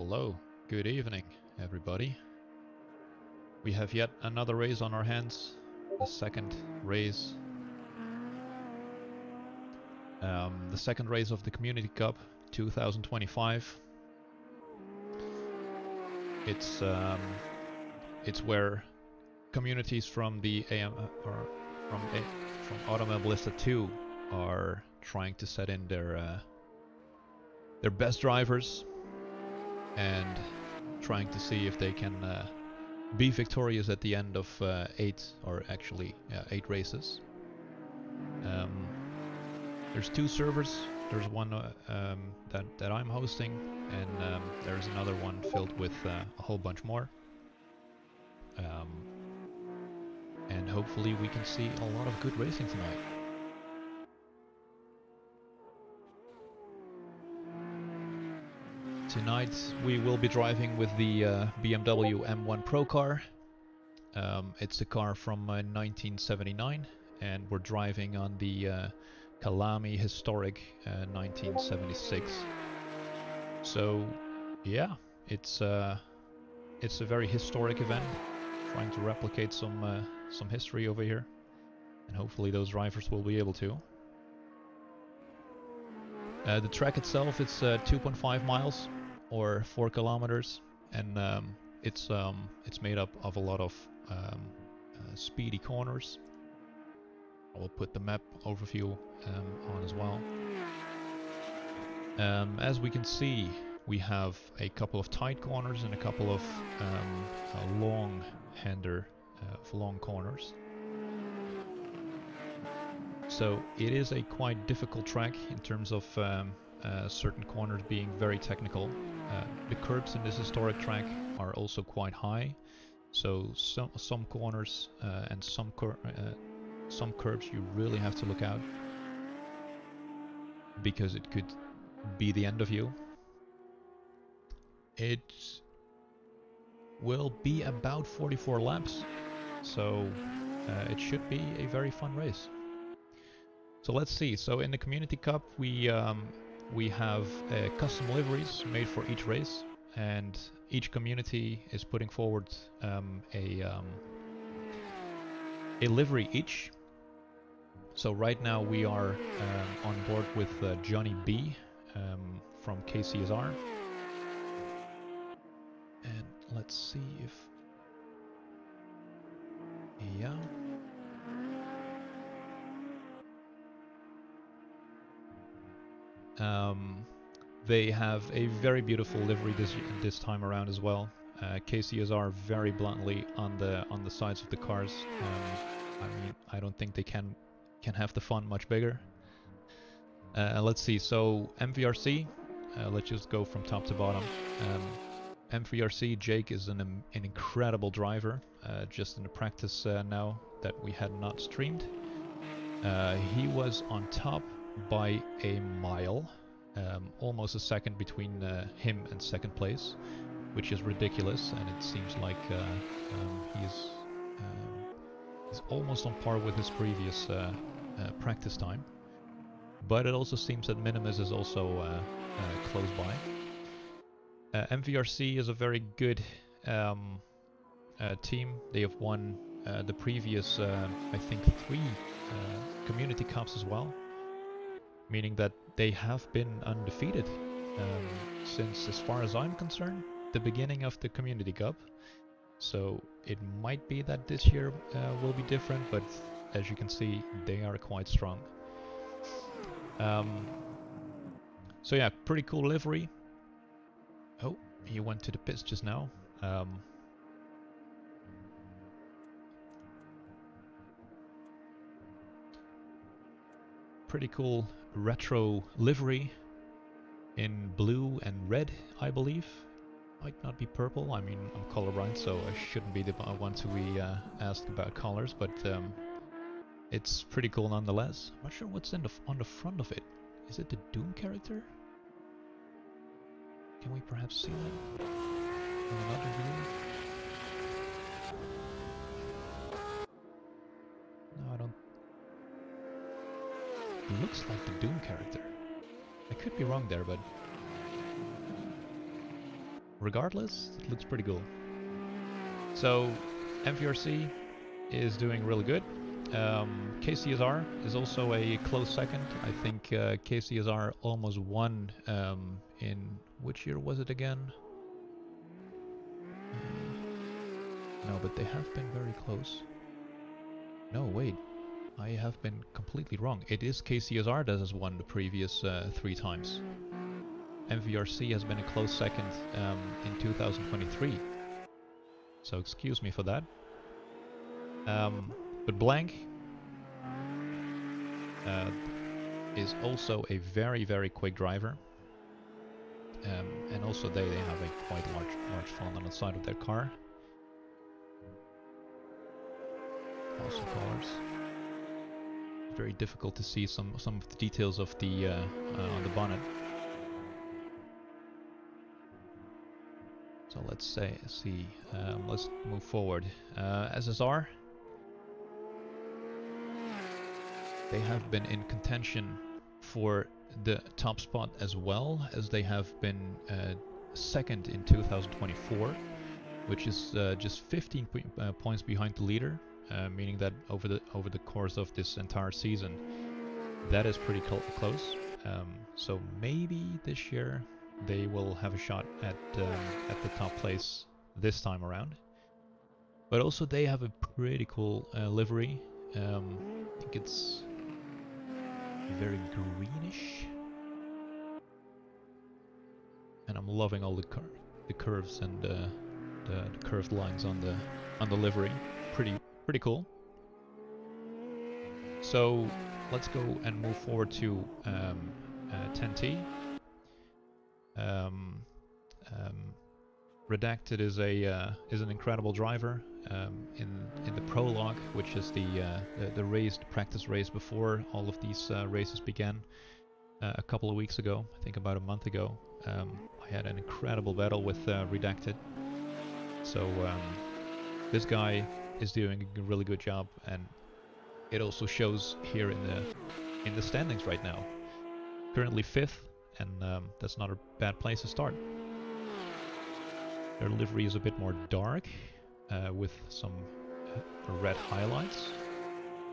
Hello, good evening, everybody. We have yet another race on our hands, the second race. The second race of the Community Cup 2025. It's where communities from the from Automobilista 2 are trying to set in their best drivers and trying to see if they can be victorious at the end of 8 races. There's 2 servers. There's one that I'm hosting, and there's another one filled with a whole bunch more. And hopefully we can see a lot of good racing tonight. Tonight we will be driving with the BMW M1 Procar. It's a car from 1979, and we're driving on the Kyalami historic 1976. So yeah, it's a very historic event, trying to replicate some history over here, and hopefully those drivers will be able to. The track itself, it's 2.5 miles or 4 kilometers, and it's made up of a lot of speedy corners. I will put the map overview on as well. As we can see, we have a couple of tight corners and a couple of long corners. So it is a quite difficult track in terms of certain corners being very technical. The curbs in this historic track are also quite high, so some corners and some curbs you really have to look out, because it could be the end of you. It will be about 44 laps, so it should be a very fun race. So let's see. So in the Community Cup, we have custom liveries made for each race, and each community is putting forward a livery each. So right now we are on board with Johnny B from KCSR, and let's see if they have a very beautiful livery this time around as well. KCSR very bluntly on the sides of the cars. I mean, I don't think they can have the font much bigger. Let's see. So MVRC, let's just go from top to bottom. MVRC, Jake is an incredible driver. Just in the practice now that we had not streamed, he was on top by a mile, almost a second between him and second place, which is ridiculous, and it seems like he's almost on par with his previous practice time. But it also seems that Minimus is also close by. MVRC is a very good team. They have won the previous, I think, 3 Community Cups as well, meaning that they have been undefeated since, as far as I'm concerned, the beginning of the Community Cup. So it might be that this year will be different, but as you can see, they are quite strong. So yeah, pretty cool livery. Oh, he went to the pits just now. Pretty cool retro livery in blue and red, I believe. Might not be purple. I mean, I'm colorblind, so I shouldn't be the one to be asked about colors, but it's pretty cool nonetheless. I'm not sure what's on the front of it. Is it the Doom character? Can we perhaps see that in another view? No, I don't. It looks like the Doom character. I could be wrong there, but regardless, it looks pretty cool. So MVRC is doing really good. KCSR is also a close second. I think KCSR almost won in which year was it again? No, but they have been very close. No, wait. I have been completely wrong. It is KCSR that has won the previous 3 times. MVRC has been a close second in 2023. So excuse me for that. But Blank is also a very, very quick driver. And also they have a quite large font on the side of their car. Awesome colors. Very difficult to see some of the details of the on the bonnet. So let's see. Let's move forward. SSR. They have been in contention for the top spot as well, as they have been second in 2024, which is just 15 points behind the leader, meaning that over the course of this entire season, that is pretty close. So maybe this year they will have a shot at the top place this time around. But also they have a pretty cool livery. I think it's very greenish, and I'm loving all the curves and the curved lines on the livery. Pretty cool. So let's go and move forward to 10T. Redacted is an incredible driver. In the prologue, which is the race, the practice race before all of these races began, a couple of weeks ago, I think about a month ago, I had an incredible battle with Redacted. So this guy is doing a really good job, and it also shows here in the standings right now. Currently 5th, and that's not a bad place to start. Their livery is a bit more dark, with some red highlights.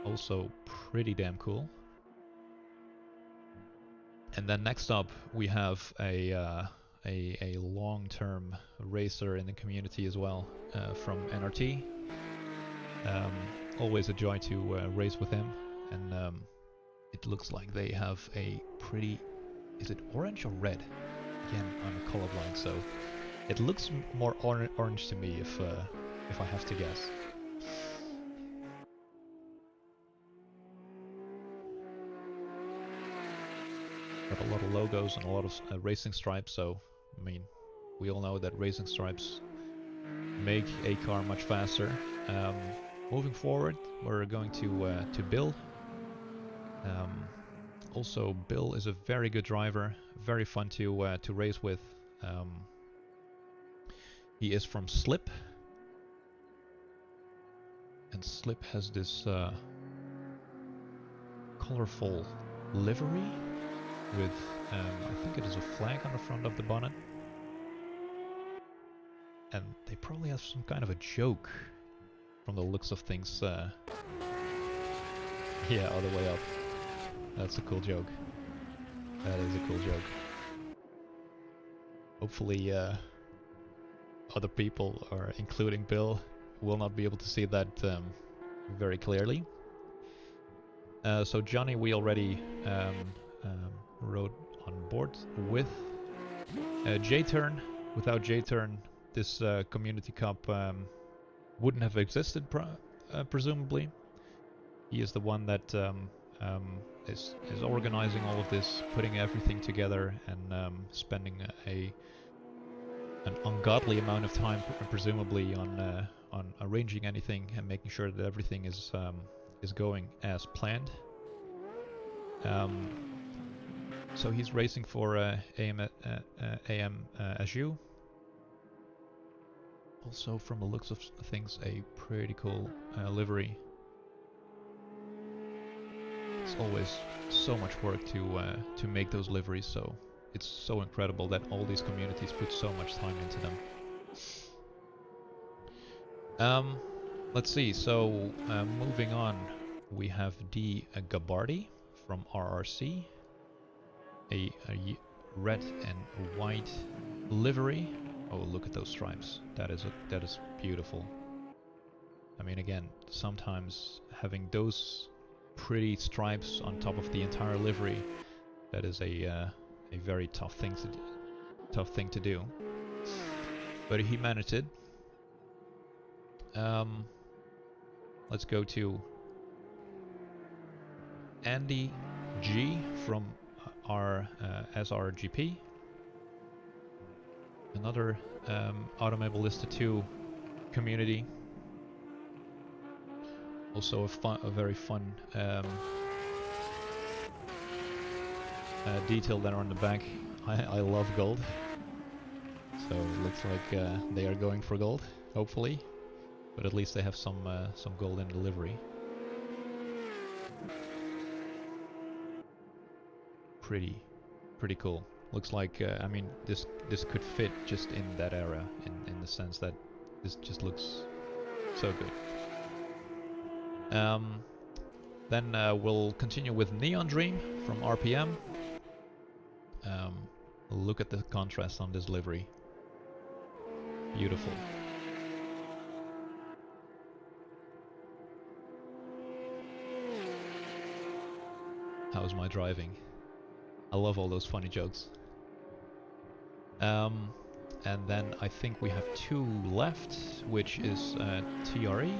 Also pretty damn cool. And then next up we have a long-term racer in the community as well, from NRT. Always a joy to race with him, and it looks like they have a pretty... is it orange or red? Again, I'm a colorblind, so it looks more orange to me if I have to guess. Got a lot of logos and a lot of racing stripes, so I mean, we all know that racing stripes make a car much faster. Moving forward, we're going to Bill. Also, Bill is a very good driver, very fun to race with. He is from Slip, and Slip has this colorful livery with, I think it is a flag on the front of the bonnet. And they probably have some kind of a joke from the looks of things. Yeah, all the way up. That's a cool joke. That is a cool joke. Hopefully other people, or including Bill, will not be able to see that very clearly. So Johnny we already rode on board with. J-Turn. Without J-Turn, this Community Cup wouldn't have existed, presumably. He is the one that is organizing all of this, putting everything together, and spending an ungodly amount of time, presumably, on arranging anything and making sure that everything is going as planned. So he's racing for AMS2. Also, from the looks of things, a pretty cool livery. It's always so much work to make those liveries, so it's so incredible that all these communities put so much time into them. Let's see. So moving on, we have D. Gabardi from RRC, a red and white livery. Oh, look at those stripes. That is beautiful. I mean, again, sometimes having those pretty stripes on top of the entire livery, that is a very tough thing to do. But he managed it. Let's go to Andy G from our SRGP. Another Automobilista 2 community. Also a very fun detail there on the back. I love gold. So it looks like they are going for gold, hopefully. But at least they have some gold in the livery. Pretty cool. Looks like I mean this could fit just in that era in the sense that this just looks so good. Then we'll continue with Neon Dream from RPM. Look at the contrast on this livery. Beautiful. How's my driving? I love all those funny jokes. And then I think we have two left, which is TRE.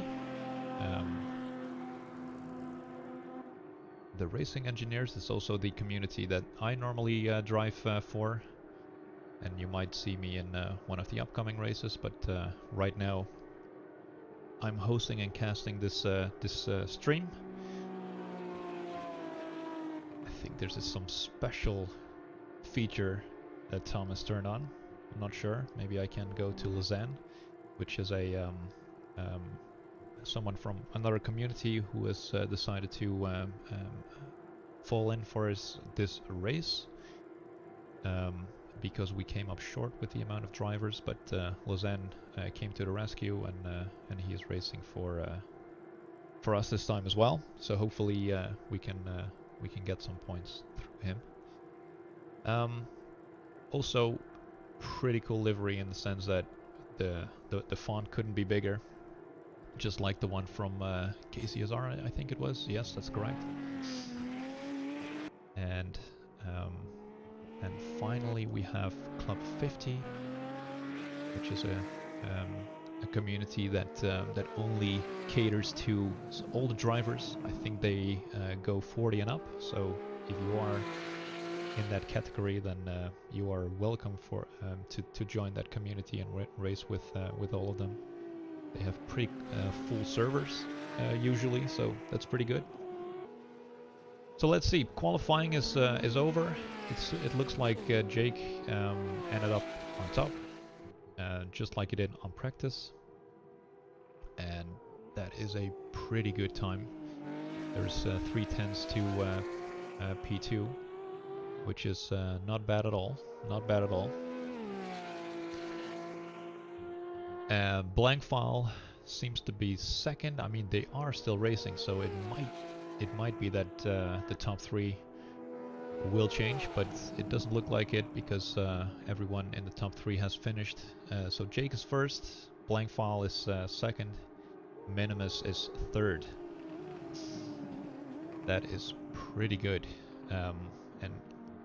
The Racing Engineers is also the community that I normally drive for. And you might see me in one of the upcoming races, but right now I'm hosting and casting this stream. I think there's some special feature that Tom has turned on. I'm not sure. Maybe I can go to Lausanne, which is a someone from another community who has decided to fall in for this race. Because we came up short with the amount of drivers, but Lausanne came to the rescue, and he is racing for us this time as well. So hopefully we can get some points through him. Also, pretty cool livery in the sense that the font couldn't be bigger, just like the one from KCSR, I think it was. Yes, that's correct. And finally we have Club 50, which is a community that only caters to all the drivers. I think they go 40 and up. So if you are in that category, then you are welcome to join that community and race with all of them. They have pretty full servers usually, so that's pretty good. So let's see. Qualifying is over. It looks like Jake ended up on top, just like he did on practice, and that is a pretty good time. There's 3/10 to P2, which is not bad at all. Not bad at all. Blank File seems to be second. I mean, they are still racing, so it might be that the top three will change, but it doesn't look like it because everyone in the top three has finished. So Jake is first, Blank File is second, Minimus is third. That is pretty good. And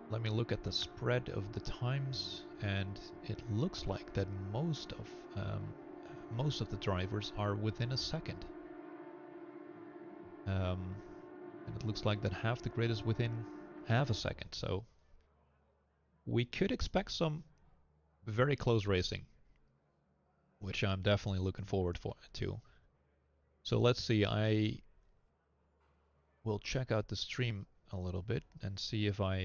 let me look at the spread of the times, and it looks like that most of the drivers are within a second. And it looks like that half the grid is within half a second, so we could expect some very close racing, which I'm definitely looking forward to. So let's see, I will check out the stream a little bit and see if I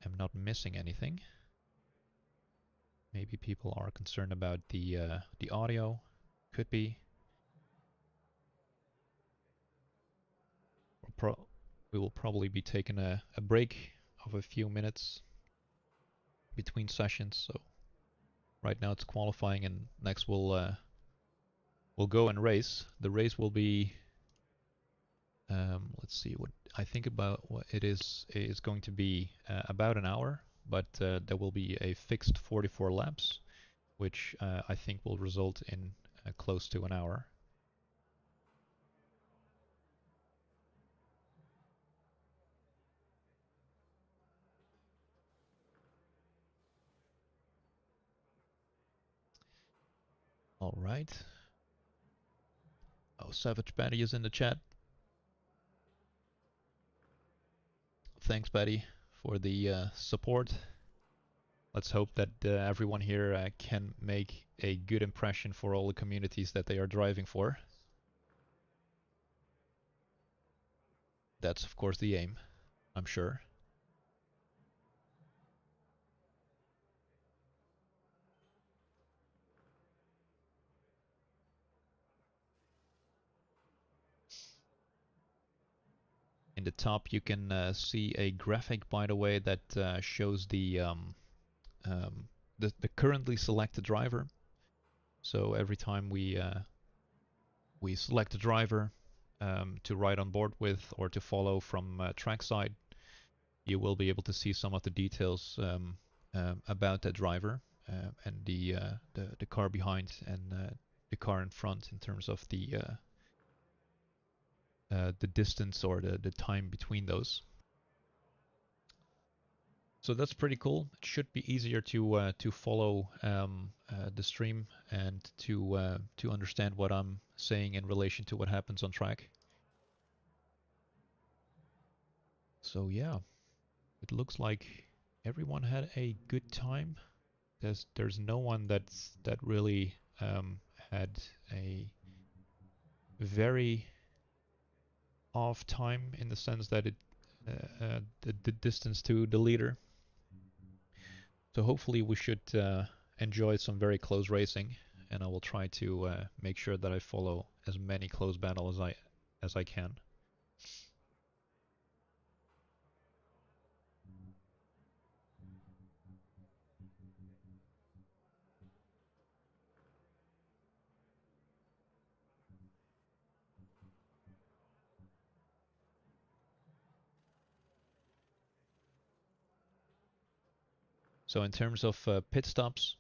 am not missing anything. Maybe people are concerned about the audio. Could be. We will probably be taking a break of a few minutes between sessions. So right now it's qualifying, and next we'll go and race. The race will be, let's see what I think about what it is. It's going to be about an hour, but there will be a fixed 44 laps, which I think will result in close to an hour. All right. Oh, Savage Batty is in the chat. Thanks, Batty, for the support. Let's hope that everyone here can make a good impression for all the communities that they are driving for. That's, of course, the aim, I'm sure. In the top, you can see a graphic, by the way, that shows the currently selected driver. So every time we select a driver to ride on board with or to follow from trackside, you will be able to see some of the details about that driver and the car behind and the car in front in terms of the distance or the time between those. So that's pretty cool. It should be easier to follow the stream and to understand what I'm saying in relation to what happens on track. So yeah, it looks like everyone had a good time. There's no one that really had a very off time in the sense that the distance to the leader. So hopefully we should enjoy some very close racing, and I will try to make sure that I follow as many close battles as I can. So in terms of pit stops,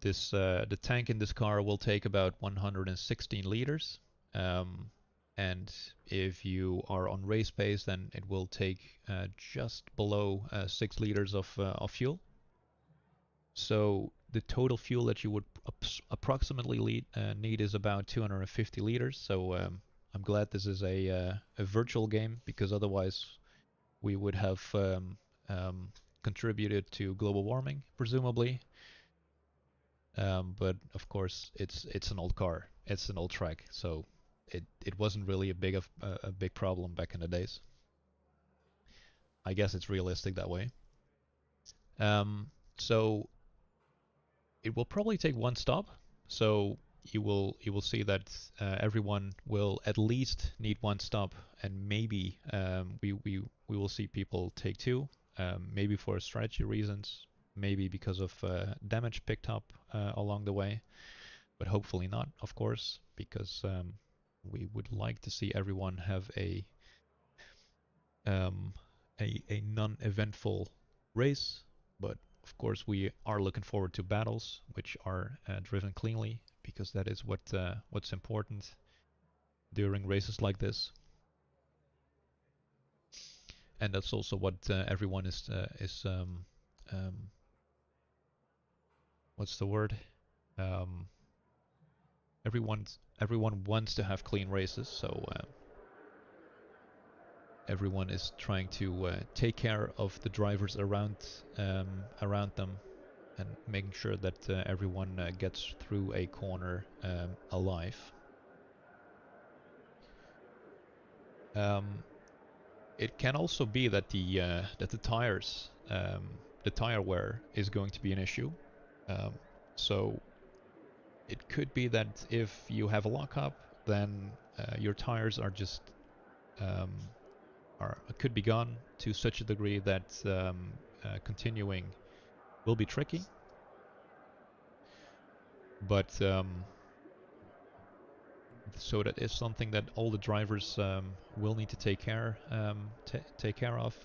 the tank in this car will take about 116 liters, and if you are on race pace, then it will take just below 6 liters of fuel. So the total fuel that you would approximately need is about 250 liters. So I'm glad this is a virtual game, because otherwise we would have contributed to global warming, presumably. But of course, it's an old car, it's an old track, so it wasn't really a big problem back in the days. I guess it's realistic that way. So it will probably take one stop. So you will see that everyone will at least need one stop, and maybe we will see people take two, maybe for strategy reasons, maybe because of damage picked up along the way, but hopefully not, of course, because we would like to see everyone have a non-eventful race. But of course, we are looking forward to battles which are driven cleanly, because that is what's important during races like this. And that's also what everyone is what's the word? Everyone wants to have clean races, so everyone is trying to take care of the drivers around them, and making sure that everyone gets through a corner alive. It can also be that the tires, the tire wear is going to be an issue. So it could be that if you have a lockup, then your tires are just could be gone to such a degree that continuing will be tricky. But so that is something that all the drivers will need to take care of.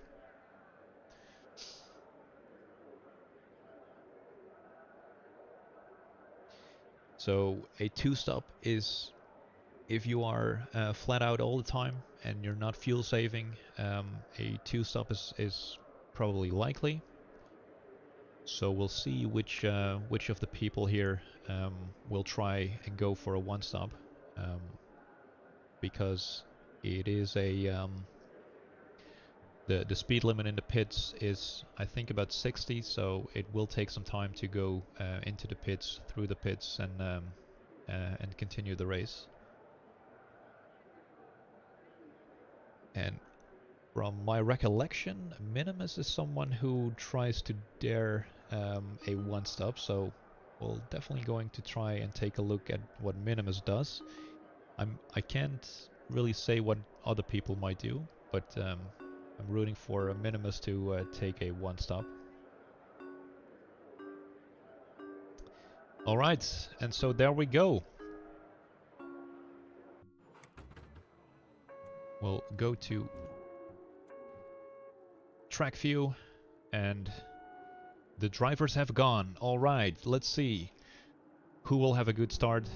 So a two-stop is if you are flat out all the time and you're not fuel saving, a two-stop is probably likely. So we'll see which of the people here will try and go for a one-stop, because it is a the speed limit in the pits is, I think, about 60, so it will take some time to go into the pits, through the pits, and continue the race. And from my recollection, Minimus is someone who tries to dare a one-stop, so we're definitely going to try and take a look at what Minimus does. I can't really say what other people might do, but I'm rooting for a Minimus to take a one-stop. Alright, and so there we go. We'll go to track view, and the drivers have gone. Alright, let's see who will have a good start.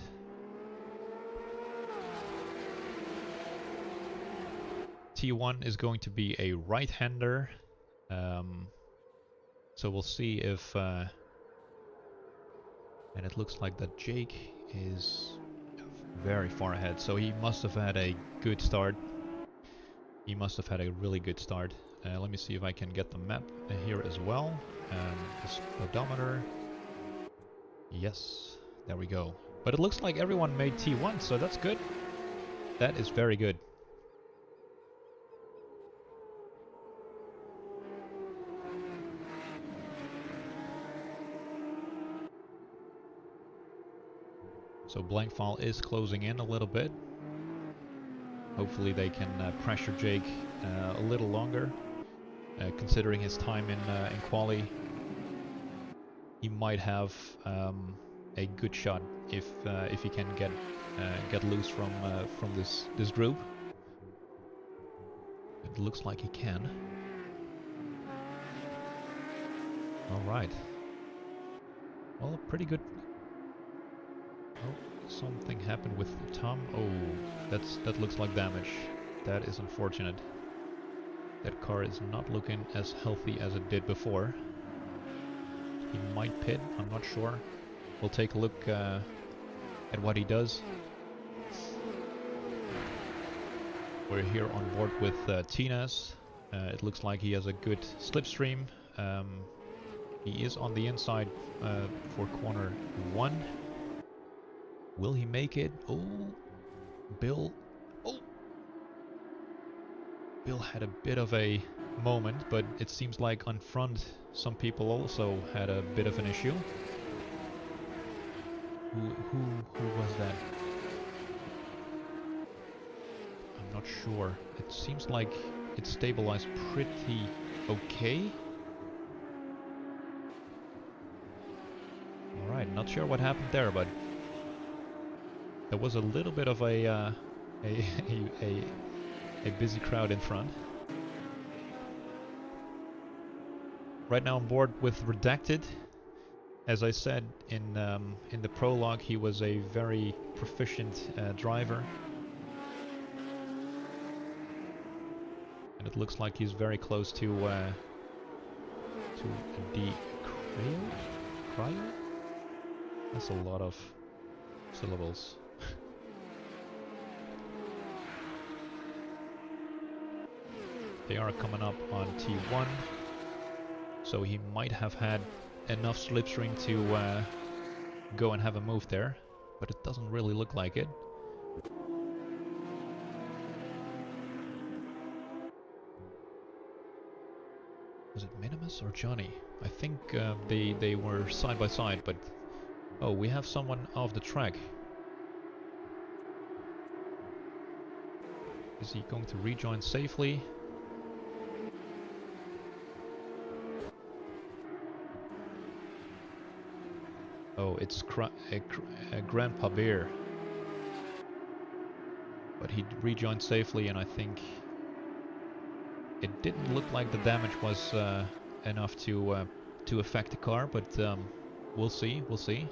T1 is going to be a right-hander, so we'll see if and it looks like that Jake is very far ahead, so he must have had a good start. He must have had a really good start. Let me see if I can get the map here as well. The speedometer. Yes, there we go. But it looks like everyone made T1, so that's good. That is very good. So Blankfall is closing in a little bit. Hopefully they can pressure Jake a little longer. Considering his time in quali, he might have a good shot if he can get loose from this group. It looks like he can. All right. Well, pretty good. Oh, something happened with Tom. Oh, that looks like damage. That is unfortunate. That car is not looking as healthy as it did before. He might pit, I'm not sure. We'll take a look at what he does. We're here on board with Tinas. It looks like he has a good slipstream. He is on the inside for corner 1. Will he make it? Oh, Bill. Oh, Bill had a bit of a moment, but it seems like on front some people also had a bit of an issue. Who was that? I'm not sure. It seems like it stabilized pretty okay. Alright, not sure what happened there, but there was a little bit of a busy crowd in front. Right now on board with Redacted. As I said in the prologue, he was a very proficient driver. And it looks like he's very close to the Cryo? That's a lot of syllables. They are coming up on T1, so he might have had enough slipstream to go and have a move there, but it doesn't really look like it. Was it Minimus or Johnny? I think they were side by side, but oh, we have someone off the track. Is he going to rejoin safely? Oh, it's Grandpa Bear. But he rejoined safely, and I think it didn't look like the damage was enough to affect the car, but we'll see, we'll see.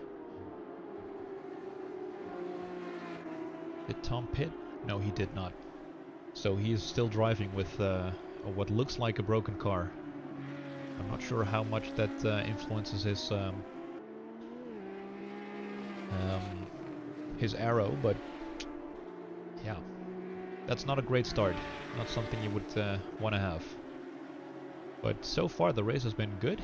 Did Tom pit? No, he did not. So he is still driving with what looks like a broken car. I'm not sure how much that influences his arrow, but yeah, that's not a great start. Not something you would want to have. But so far the race has been good.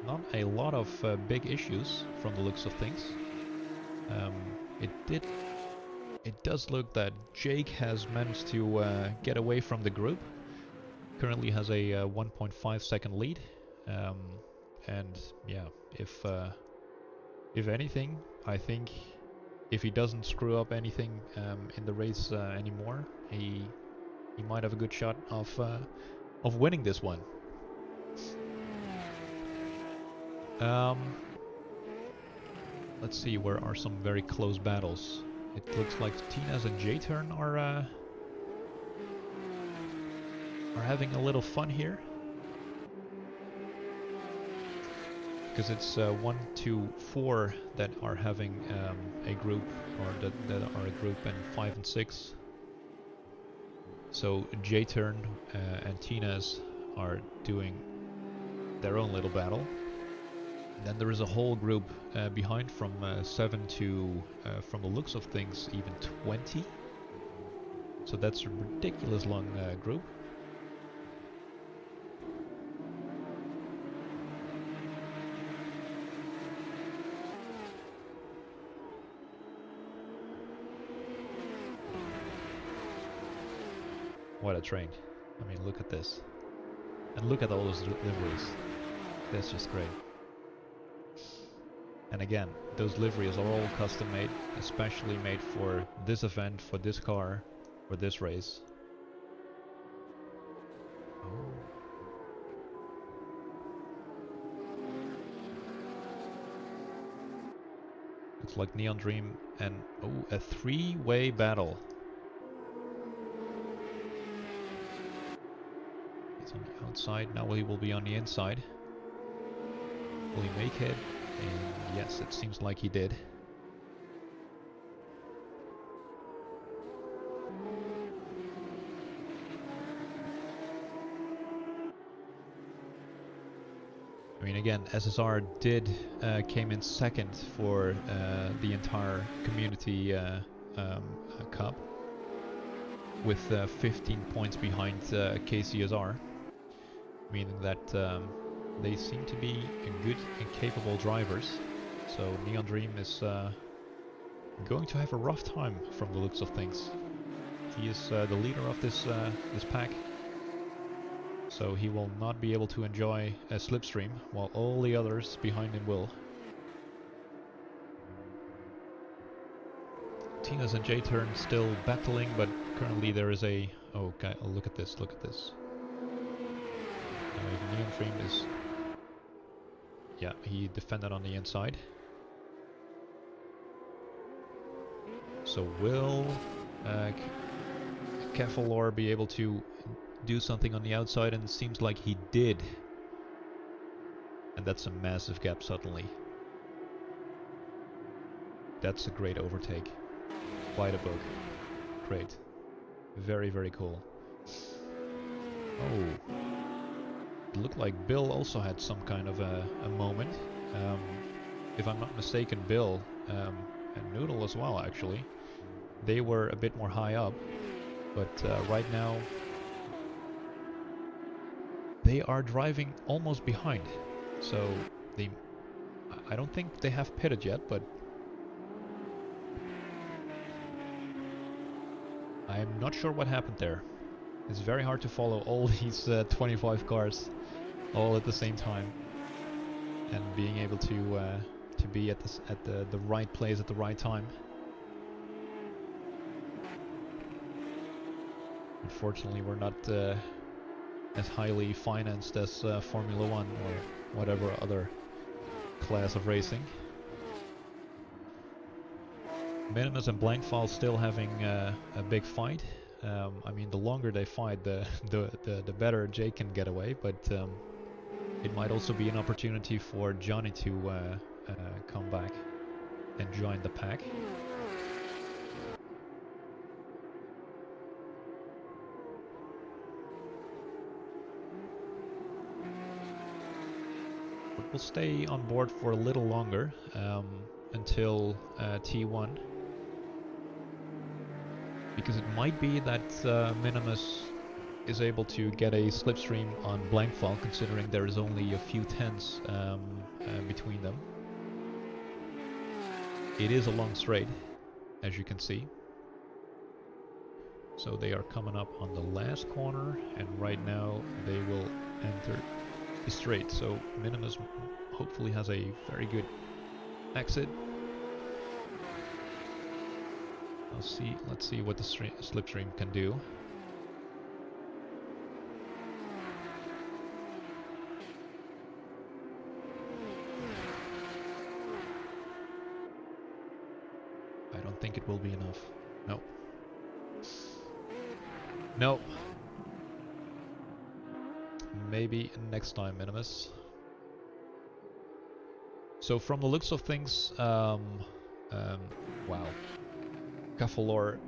Not a lot of big issues from the looks of things. It does look that Jake has managed to get away from the group. Currently has a 1.5 second lead. And yeah, if anything, I think if he doesn't screw up anything in the race anymore, he might have a good shot of winning this one. Let's see, where are some very close battles? It looks like Tina's and J-Turn are having a little fun here. Because it's 1, 2, 4 that are having a group, or that are a group, and 5 and 6. So J-Turn and Tina's are doing their own little battle. Then there is a whole group behind from 7 to, from the looks of things, even 20. So that's a ridiculous long group. What a train. I mean, look at this. And look at all those liveries. That's just great. And again, those liveries are all custom made, especially made for this event, for this car, for this race. Oh. Looks like Neon Dream and, oh, a three-way battle. He's on the outside, now he will be on the inside. Will he make it? And yes, it seems like he did. I mean, again, SSR came in second for the entire community cup, with 15 points behind KCSR, meaning that they seem to be good and capable drivers. So Neon Dream is going to have a rough time from the looks of things. He is the leader of this pack, so he will not be able to enjoy a slipstream, while all the others behind him will. Tina's and J-Turn still battling, but currently there is a... Oh, okay, oh, look at this, look at this. Neon Dream is... Yeah, he defended on the inside. So will Kefalor be able to do something on the outside? And it seems like he did. And that's a massive gap suddenly. That's a great overtake. Quite a book. Great. Very, very cool. Oh. It looked like Bill also had some kind of a moment. If I'm not mistaken, Bill and Noodle as well, actually. They were a bit more high up. But right now, they are driving almost behind. So I don't think they have pitted yet, but I'm not sure what happened there. It's very hard to follow all these 25 cars all at the same time, and being able to be at the right place at the right time. Unfortunately, we're not as highly financed as Formula 1 or whatever other class of racing. Minimus and Blankfall still having a big fight. I mean, the longer they fight, the better Jake can get away, but it might also be an opportunity for Johnny to come back and join the pack. But we'll stay on board for a little longer until T1. Because it might be that Minimus is able to get a slipstream on Blankfall, considering there is only a few tenths between them. It is a long straight, as you can see. So they are coming up on the last corner, and right now they will enter the straight. So Minimus hopefully has a very good exit. Let's see what the slipstream can do. I don't think it will be enough. No. No. Maybe next time, Minimus. So from the looks of things, wow. Kafalor,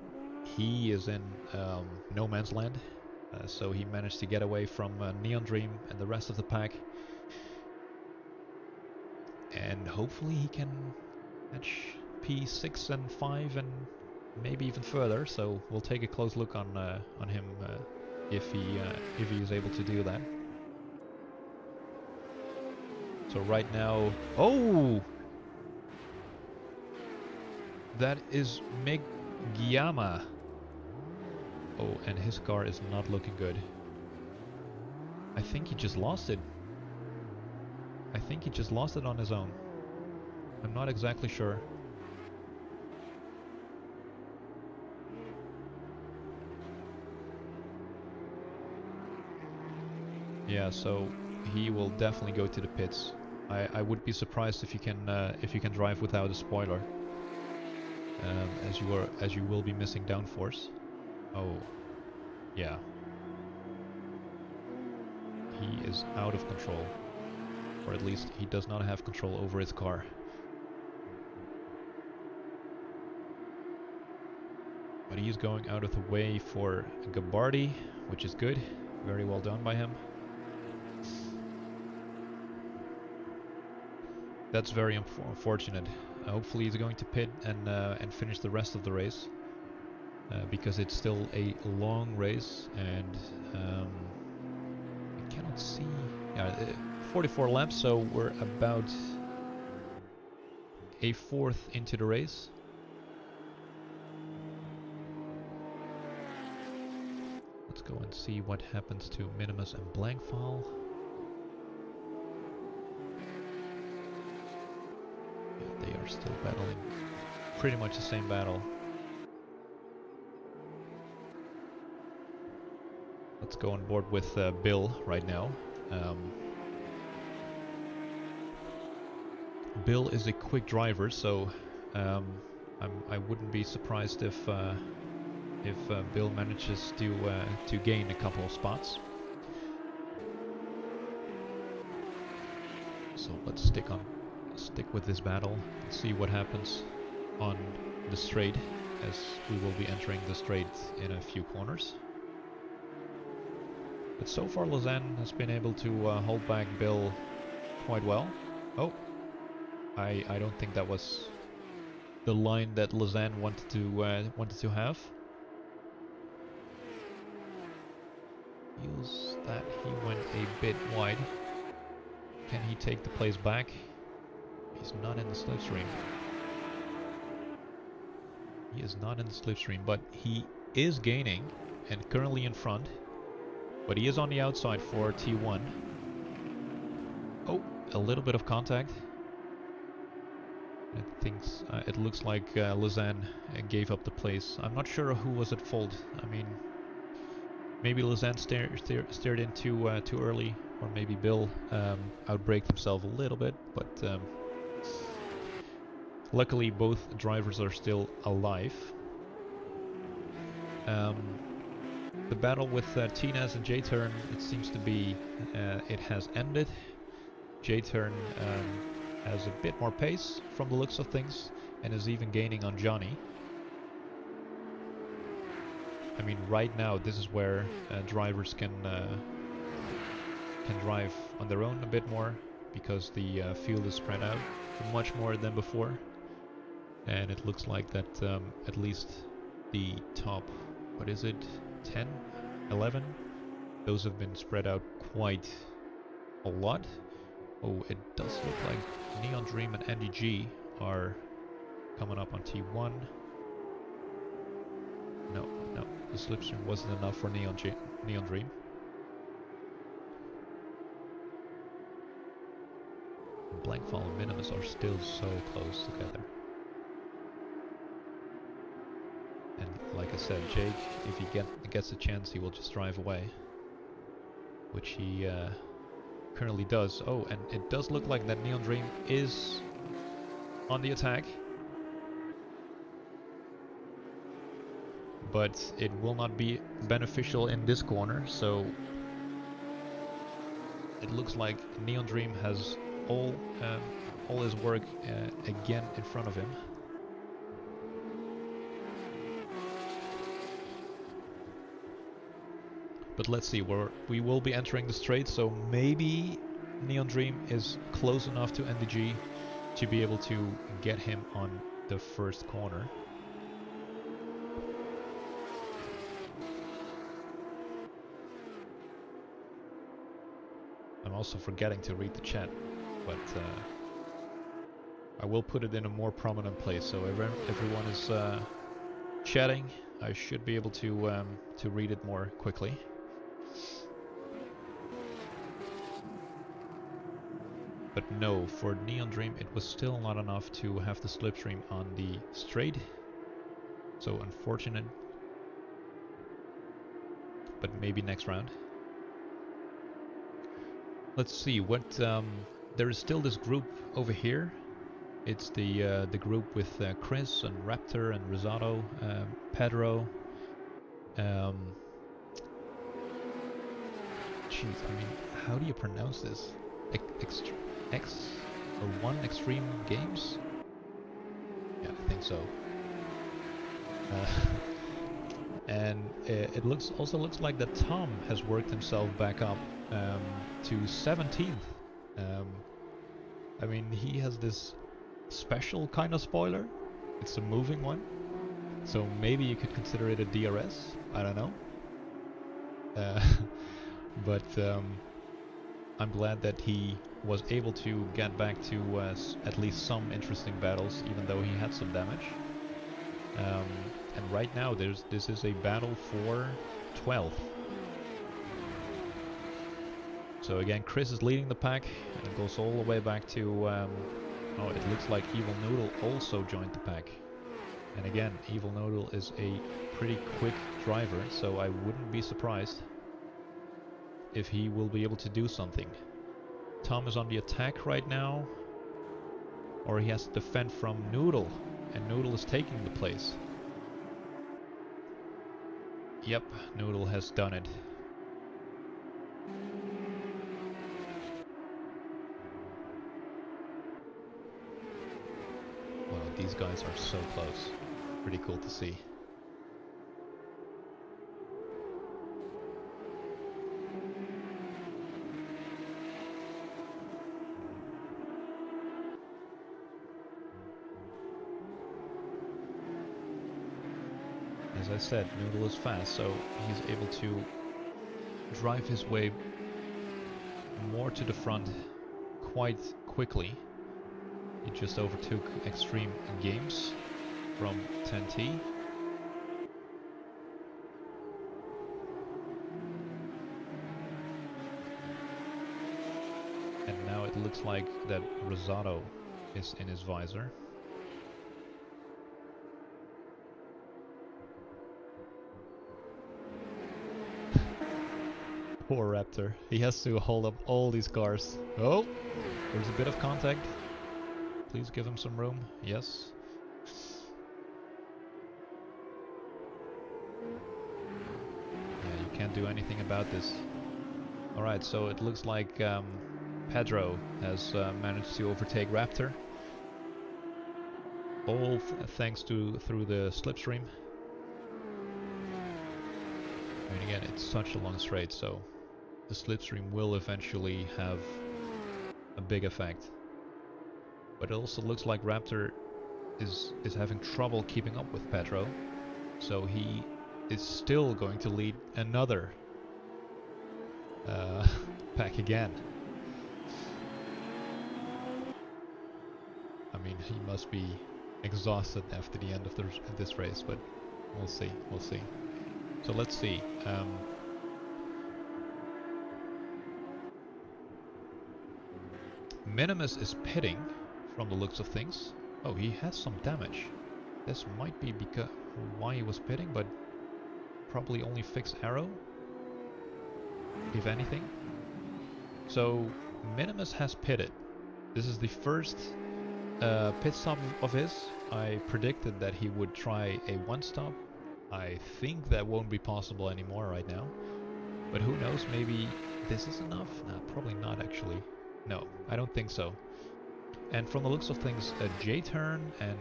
he is in no man's land. So he managed to get away from Neon Dream and the rest of the pack. And hopefully he can match P6 and 5 and maybe even further. So we'll take a close look on him if he is able to do that. So right now, oh, that is Megiyama. Oh, and his car is not looking good. I think he just lost it. I think he just lost it on his own. I'm not exactly sure. Yeah, so he will definitely go to the pits. I would be surprised if you can drive without a spoiler, as you will be missing downforce. Oh, yeah. He is out of control, or at least he does not have control over his car. But he is going out of the way for Gabbardi, which is good. Very well done by him. That's very unfortunate. Hopefully he's going to pit and finish the rest of the race, because it's still a long race, and I cannot see. Yeah, 44 laps, so we're about a fourth into the race. Let's go and see what happens to Minimus and Blankfall. They are still battling pretty much the same battle. Let's go on board with Bill right now. Bill is a quick driver, so I wouldn't be surprised if Bill manages to gain a couple of spots. So let's stick with this battle and see what happens on the straight, as we will be entering the straight in a few corners. But so far Lausanne has been able to hold back Bill quite well. Oh, I don't think that was the line that Lausanne wanted to have. Feels that he went a bit wide. Can he take the place back? He's not in the slipstream. He is not in the slipstream, but he is gaining and currently in front. But he is on the outside for T1. Oh, a little bit of contact. It looks like Lausanne gave up the place. I'm not sure who was at fault. I mean, Maybe Lausanne steered in too early, or maybe Bill outbraked himself a little bit, but luckily both drivers are still alive. The battle with Tinez and J-Turn, it seems to be, it has ended. J-Turn has a bit more pace from the looks of things, and is even gaining on Johnny. I mean, right now, this is where drivers can drive on their own a bit more, because the field is spread out much more than before. And it looks like that at least the top, what is it, 10, 11? Those have been spread out quite a lot. Oh, it does look like Neon Dream and Andy G are coming up on T1. No, the slipstream wasn't enough for Neon Dream. Blankfall and Minimus are still so close together. And like I said, Jake, if he gets a chance, he will just drive away, which he currently does. Oh, and it does look like that Neon Dream is on the attack, but it will not be beneficial in this corner, so it looks like Neon Dream has all his work again in front of him. But let's see, we will be entering the straight, so maybe Neon Dream is close enough to NDG to be able to get him on the first corner. I'm also forgetting to read the chat, but I will put it in a more prominent place, so everyone is chatting. I should be able to read it more quickly. But no, for Neon Dream it was still not enough to have the slipstream on the straight. So unfortunate. But maybe next round. Let's see what there is still this group over here. It's the group with Chris and Raptor and Rosado, Pedro. Jeez, I mean, how do you pronounce this? One Extreme Games? Yeah, I think so. And it also looks like that Tom has worked himself back up to 17th. I mean, he has this special kind of spoiler. It's a moving one, so maybe you could consider it a DRS. I don't know. But I'm glad that he was able to get back to at least some interesting battles, even though he had some damage. And right now, this is a battle for 12th. So again, Chris is leading the pack, and it goes all the way back to... oh, it looks like Evil Noodle also joined the pack. And again, Evil Noodle is a pretty quick driver, so I wouldn't be surprised if he will be able to do something. Tom is on the attack right now, or he has to defend from Noodle, and Noodle is taking the place. Yep, Noodle has done it. Wow, these guys are so close. Pretty cool to see. As I said, Noodle is fast, so he's able to drive his way more to the front quite quickly. He just overtook Extreme Games from 10T. And now it looks like that Rosado is in his visor. Poor Raptor. He has to hold up all these cars. Oh, there's a bit of contact. Please give him some room. Yes. Yeah, you can't do anything about this. Alright, so it looks like Pedro has managed to overtake Raptor. All thanks to through the slipstream. I mean, again, it's such a long straight, so the slipstream will eventually have a big effect. But it also looks like Raptor is having trouble keeping up with Pedro, so he is still going to lead another pack again. I mean, he must be exhausted after the end of this race, but we'll see, we'll see. So let's see. Minimus is pitting from the looks of things. Oh, he has some damage. This might be because why he was pitting, but probably only fixed arrow, if anything. So Minimus has pitted. This is the first pit stop of his. I predicted that he would try a one stop. I think that won't be possible anymore right now. But who knows, maybe this is enough? Nah, probably not actually. No, I don't think so. And from the looks of things, J-Turn and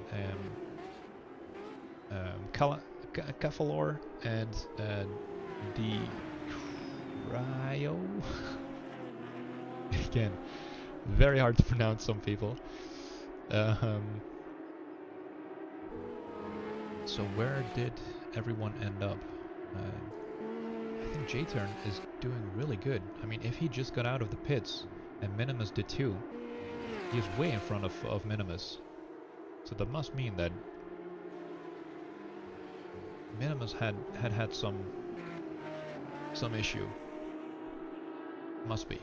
Cafalor and the Cryo. Again, very hard to pronounce, some people. So where did everyone end up? I think J-Turn is doing really good. I mean, if he just got out of the pits and Minimus did too, he is way in front of Minimus. So that must mean that Minimus had some issue. Must be.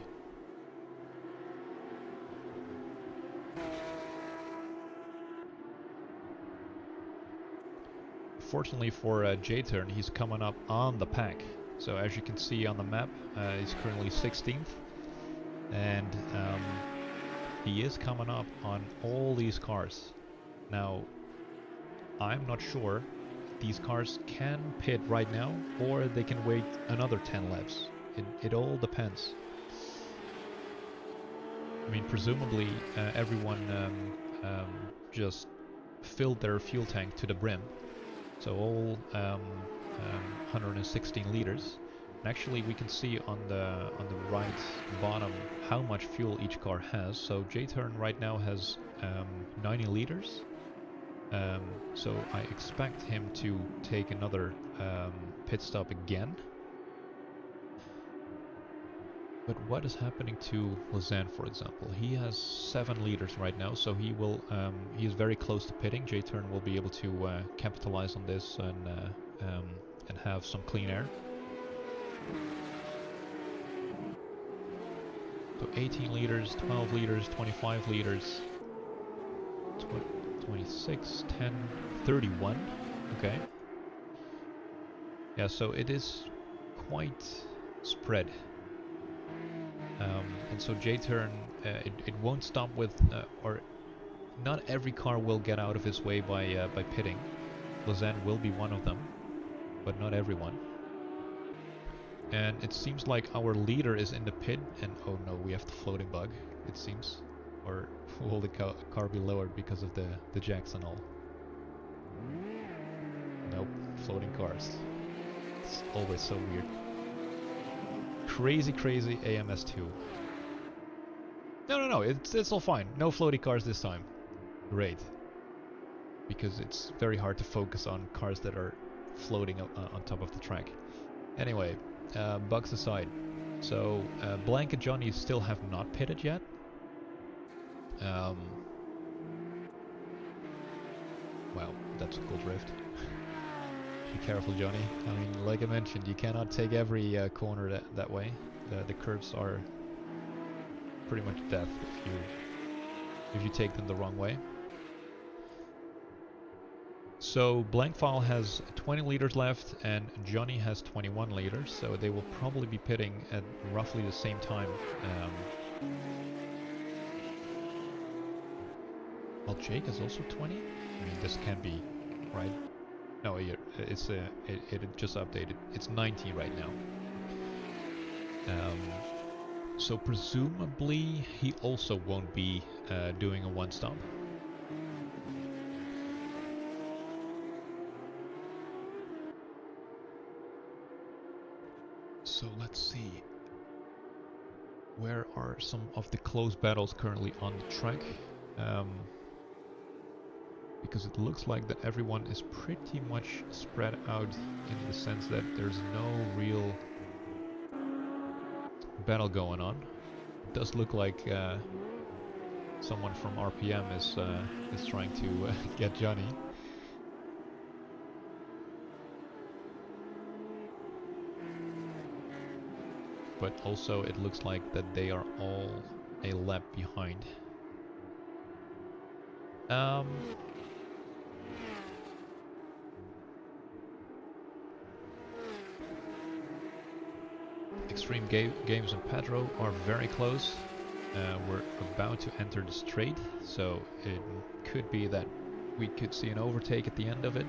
Fortunately for J-Turn, he's coming up on the pack. So as you can see on the map, he's currently 16th. And he is coming up on all these cars. Now, I'm not sure these cars can pit right now, or they can wait another 10 laps. It all depends. I mean, presumably everyone just filled their fuel tank to the brim. So all 116 liters. And actually, we can see on the right bottom how much fuel each car has. So J-Turn right now has 90 liters. So I expect him to take another pit stop again. But what is happening to Lausanne, for example? He has 7 liters right now, so he will. He is very close to pitting. J-Turn will be able to capitalize on this and have some clean air. So 18 liters, 12 liters, 25 liters, 26, 10, 31. Okay. Yeah, so it is quite spread. And so J-Turn, it won't stop with, or not every car will get out of his way by pitting. Lausanne will be one of them, but not everyone. And it seems like our leader is in the pit, and oh no, we have the floating bug, it seems. Or will the car be lowered because of the jacks and all? Nope, floating cars. It's always so weird. Crazy AMS2. No, it's all fine. No floaty cars this time. Great. Because it's very hard to focus on cars that are floating on top of the track. Anyway, bugs aside. So, Blank and Johnny still have not pitted yet. Wow, that's a cool drift. Be careful, Johnny. I mean, like I mentioned, you cannot take every corner that way. The curves are pretty much death if you take them the wrong way. So Blankfile has 20 liters left and Johnny has 21 liters, so they will probably be pitting at roughly the same time. Well, Jake is also 20? I mean, this can't be, right? No, it's it just updated. It's 90 right now. So presumably he also won't be doing a one-stop. So let's see. Where are some of the close battles currently on the track? Because it looks like that everyone is pretty much spread out in the sense that there's no real battle going on. It does look like someone from RPM is trying to get Johnny. But also it looks like that they are all a lap behind. Extreme Games and Pedro are very close. We're about to enter the straight, so it could be that we could see an overtake at the end of it.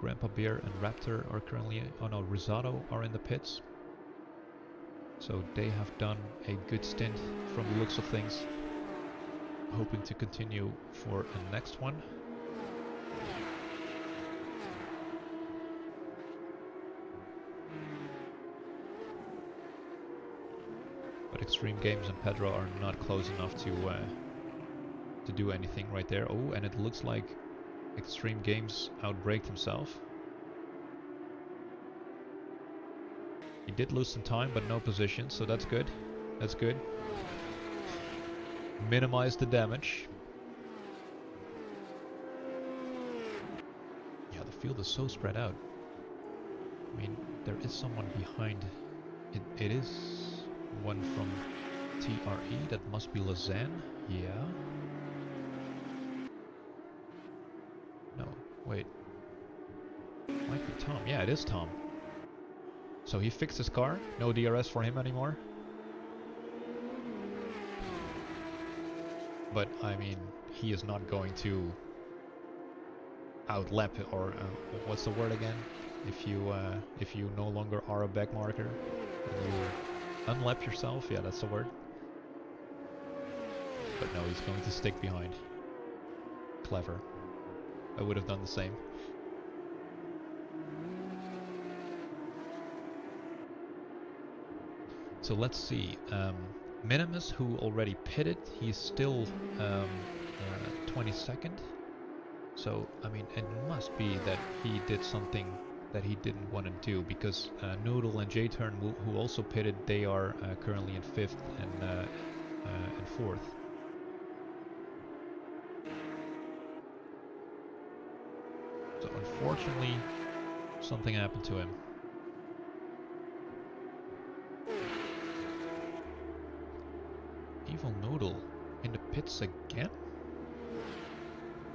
Grandpa Bear and Raptor are currently, oh no, Risotto are in the pits. So they have done a good stint from the looks of things. Hoping to continue for the next one. But Extreme Games and Pedro are not close enough to do anything right there. Oh, and it looks like Extreme Games outbraked himself. He did lose some time, but no position, so that's good. That's good. Minimize the damage. Yeah, the field is so spread out. I mean, there is someone behind. It is one from TRE. That must be Lausanne. Yeah. No, wait. Might be Tom. Yeah, it is Tom. So he fixed his car. No DRS for him anymore. But, I mean, he is not going to outlap or what's the word again? If you no longer are a back marker and you unlap yourself, yeah, that's the word. But no, he's going to stick behind. Clever. I would have done the same. So let's see. Minimus, who already pitted, he's still 22nd. So, I mean, it must be that he did something that he didn't want to do, because Noodle and J-Turn, who also pitted, they are currently in 5th and 4th. So, unfortunately, something happened to him. Evil Noodle in the pits again?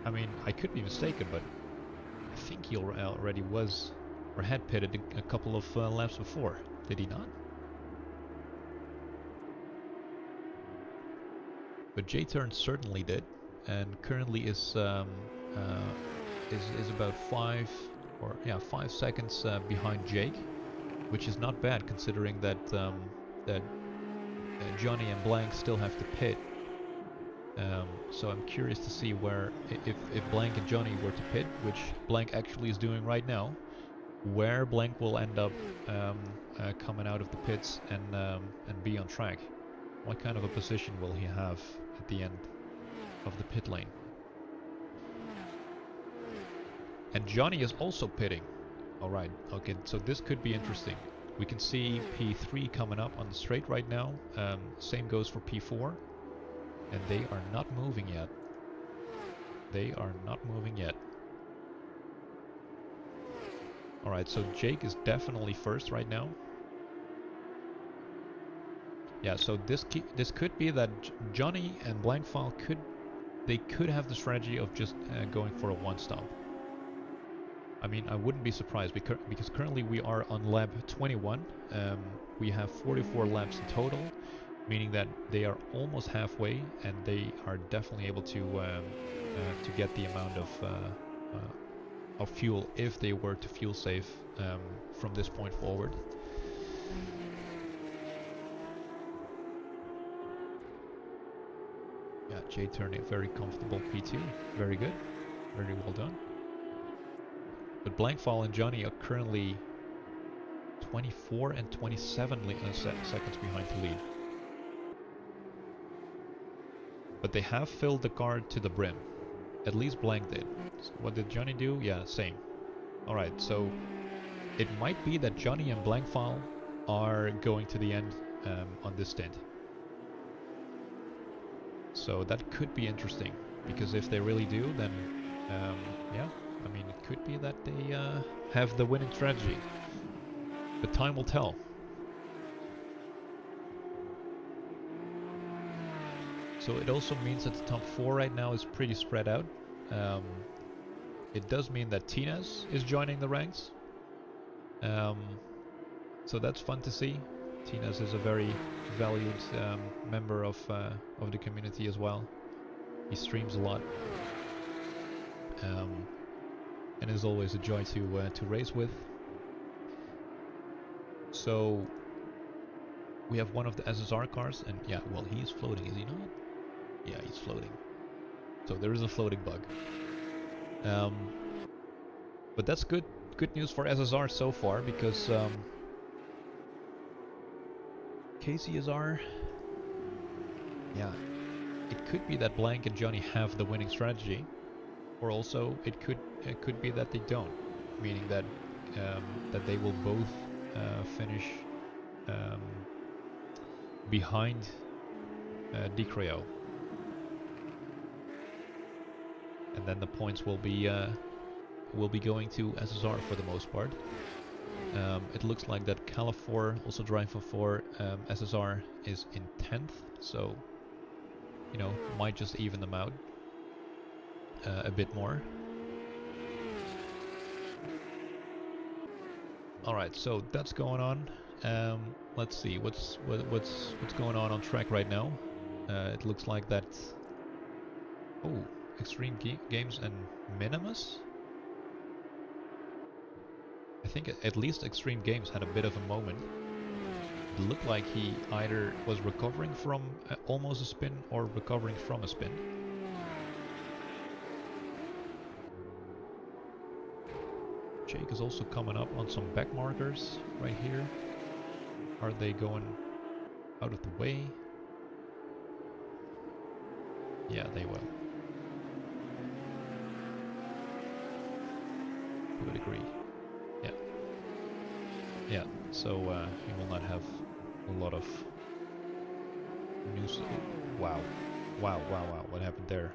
I mean, I could be mistaken, but I think he already was or had pitted a couple of laps before. Did he not? But J-Turn certainly did, and currently is about 5 seconds behind Jake, which is not bad considering that Johnny and Blank still have to pit. So I'm curious to see where, if Blank and Johnny were to pit, which Blank actually is doing right now, where Blank will end up coming out of the pits and be on track. What kind of a position will he have at the end of the pit lane? And Johnny is also pitting. Alright, okay, so this could be interesting. We can see P3 coming up on the straight right now. Same goes for P4. And they are not moving yet. They are not moving yet. Alright, so Jake is definitely first right now. Yeah, so this could be that Johnny and Blankfile could have the strategy of just going for a one-stop. I mean, I wouldn't be surprised because currently we are on lap 21. We have 44 laps in total, meaning that they are almost halfway, and they are definitely able to get the amount of fuel if they were to fuel save from this point forward. Yeah, Jay turned a very comfortable P2. Very good. Very well done. But Blankfall and Johnny are currently 24 and 27 seconds behind the lead. But they have filled the car to the brim. At least Blank did. So what did Johnny do? Yeah, same. Alright, so it might be that Johnny and Blankfall are going to the end on this stint. So that could be interesting, because if they really do, then yeah, I mean, it could be that they have the winning strategy. But time will tell. So it also means that the top 4 right now is pretty spread out. It does mean that Tinez is joining the ranks. So that's fun to see. Tinez is a very valued member of the community as well. He streams a lot, and is always a joy to race with. So we have one of the SSR cars, and yeah, well, he is floating, is he not? Yeah, he's floating. So there is a floating bug. But that's good news for SSR so far, because KCSR, yeah, it could be that Blank and Johnny have the winning strategy, or also it could be that they don't, meaning that that they will both finish behind Decreo, and then the points will be going to SSR for the most part. It looks like that Califor, also driving for SSR, is in 10th, so you know, might just even them out a bit more. All right, so that's going on. Let's see what's going on track right now. It looks like that. Oh, Extreme Games and Minimus. I think at least Extreme Games had a bit of a moment. It looked like he either was recovering from almost a spin or recovering from a spin. Jake is also coming up on some back markers right here. Are they going out of the way? Yeah, they will. I would agree. Yeah. Yeah, so we will not have a lot of news. Wow. Wow, wow, wow. What happened there?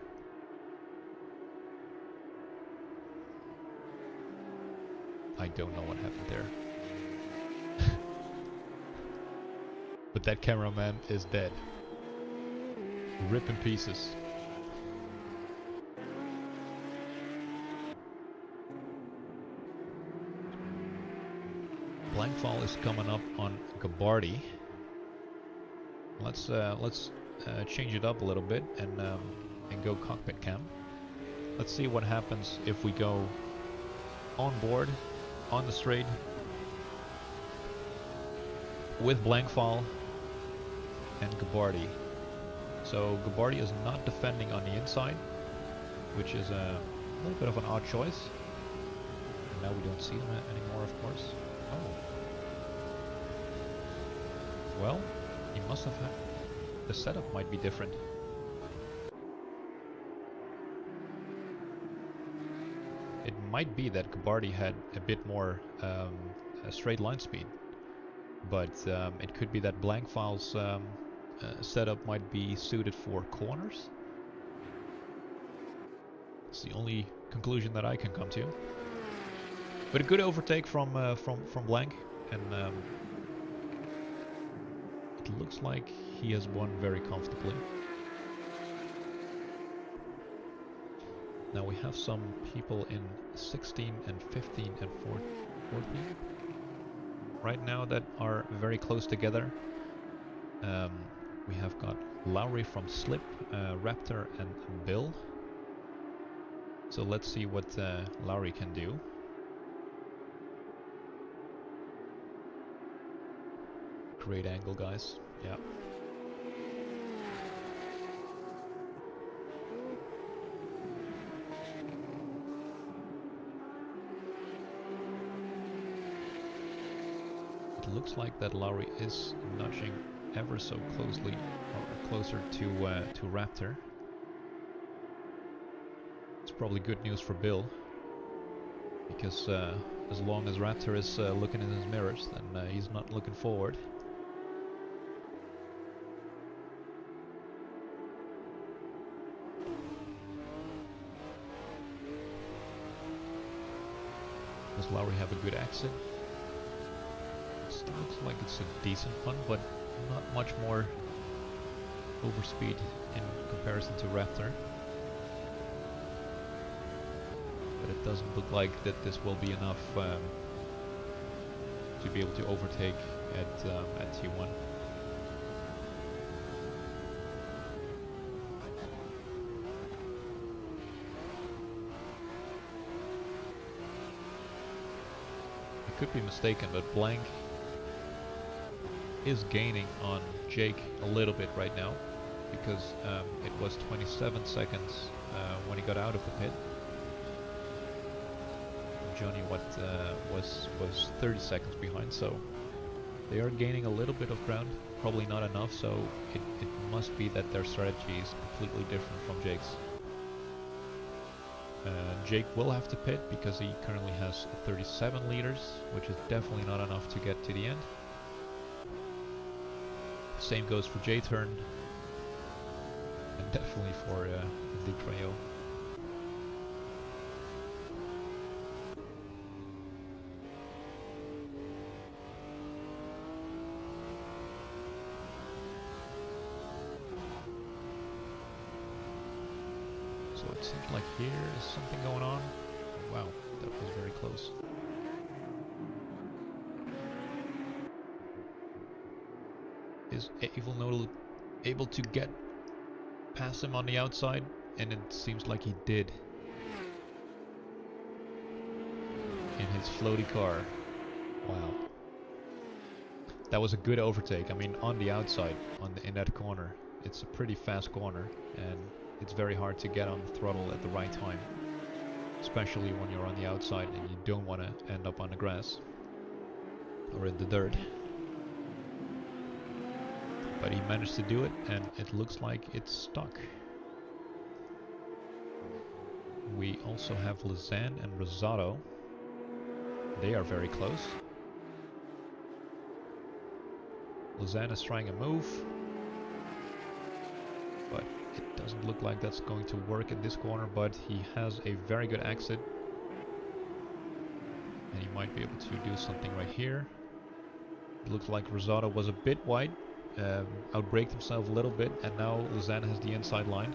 I don't know what happened there. But that cameraman is dead. Rip in pieces. Blankfall is coming up on Gabardi. Let's change it up a little bit and go cockpit cam. Let's see what happens if we go on board on the straight with Blankfall and Gabardi. So Gabardi is not defending on the inside, which is a little bit of an odd choice. And now we don't see him anymore, of course. Oh. Well, he must have had... The setup might be different. It might be that Gabardi had a bit more straight line speed, but it could be that Blankfile's setup might be suited for corners. It's the only conclusion that I can come to. But a good overtake from Blank, and it looks like he has won very comfortably. Now we have some people in 16 and 15 and 14 right now that are very close together. We have got Lowry from Slip, Raptor and Bill. So let's see what Lowry can do. Great angle, guys. Yeah. It looks like that Lowry is nudging ever so closely, or closer to Raptor. It's probably good news for Bill, because as long as Raptor is looking in his mirrors, then he's not looking forward. Does Lowry have a good exit? It still looks like it's a decent one, but not much more overspeed in comparison to Raptor. But it doesn't look like that this will be enough to be able to overtake at T1. I could be mistaken, but Blank is gaining on Jake a little bit right now, because it was 27 seconds when he got out of the pit. Johnny was 30 seconds behind, so they are gaining a little bit of ground, probably not enough, so it must be that their strategy is completely different from Jake's. Jake will have to pit because he currently has 37 liters, which is definitely not enough to get to the end. Same goes for J-Turn, and definitely for the Creo. So it seems like here is something going on. Wow, that was very close. Is able to get past him on the outside, and it seems like he did in his floaty car. Wow, that was a good overtake. I mean, on the outside, in that corner, it's a pretty fast corner, and it's very hard to get on the throttle at the right time, especially when you're on the outside and you don't want to end up on the grass or in the dirt. But he managed to do it, and it looks like it's stuck. We also have Lizanne and Rosado. They are very close. Lizanne is trying a move, but it doesn't look like that's going to work in this corner, but he has a very good exit. And he might be able to do something right here. It looks like Rosado was a bit wide. Outbraked himself a little bit, and now Lizanne has the inside line.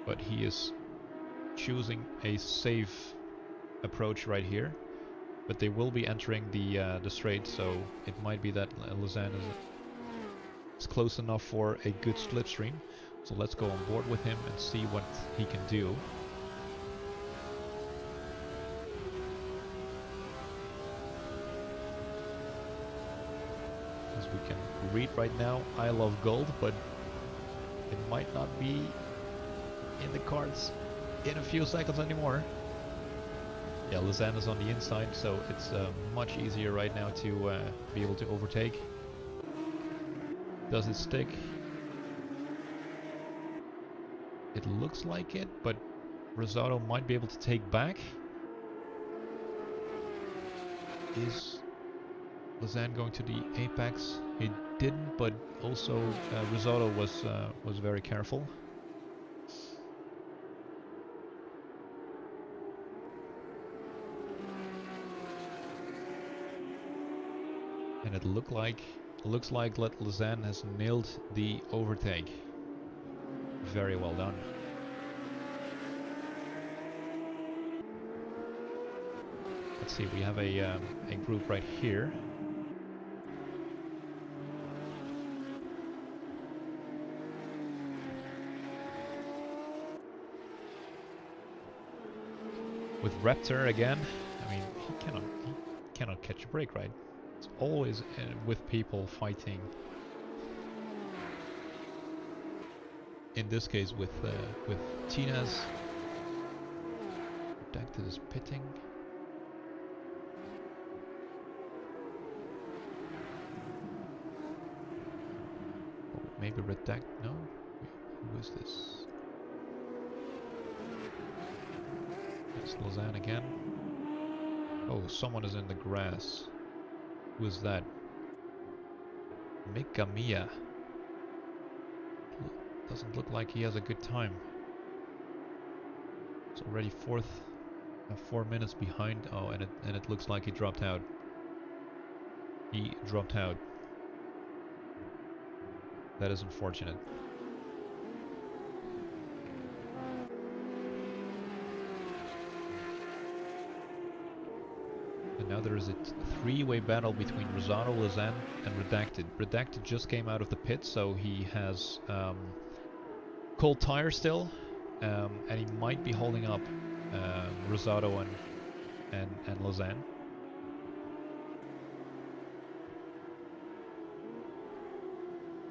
But he is choosing a safe approach right here. But they will be entering the straight, so it might be that Lizanne is close enough for a good slipstream. So let's go on board with him and see what he can do. As we can read right now, I love gold, but it might not be in the cards in a few seconds anymore. Yeah, Lizanne is on the inside, so it's much easier right now to be able to overtake. Does it stick? It looks like it, but Rosado might be able to take back. Is Lizanne going to the apex? He didn't, but also Rosado was very careful. And it looked like looks like Lausanne has nailed the overtake. Very well done. Let's see, we have a group right here. With Raptor again. I mean, he cannot catch a break, right? It's always with people fighting. In this case, with Tina's. Redacted is pitting. Oh, maybe Redact. No. Wait, who is this? It's Lausanne again. Oh, someone is in the grass. Who is that? Mikamiya. Doesn't look like he has a good time. It's already 4 minutes behind. Oh, and it looks like he dropped out. He dropped out. That is unfortunate. And now there is a three-way battle between Rosado, Lausanne, and Redacted. Redacted just came out of the pit, so he has cold tire still, and he might be holding up Rosado and Lausanne.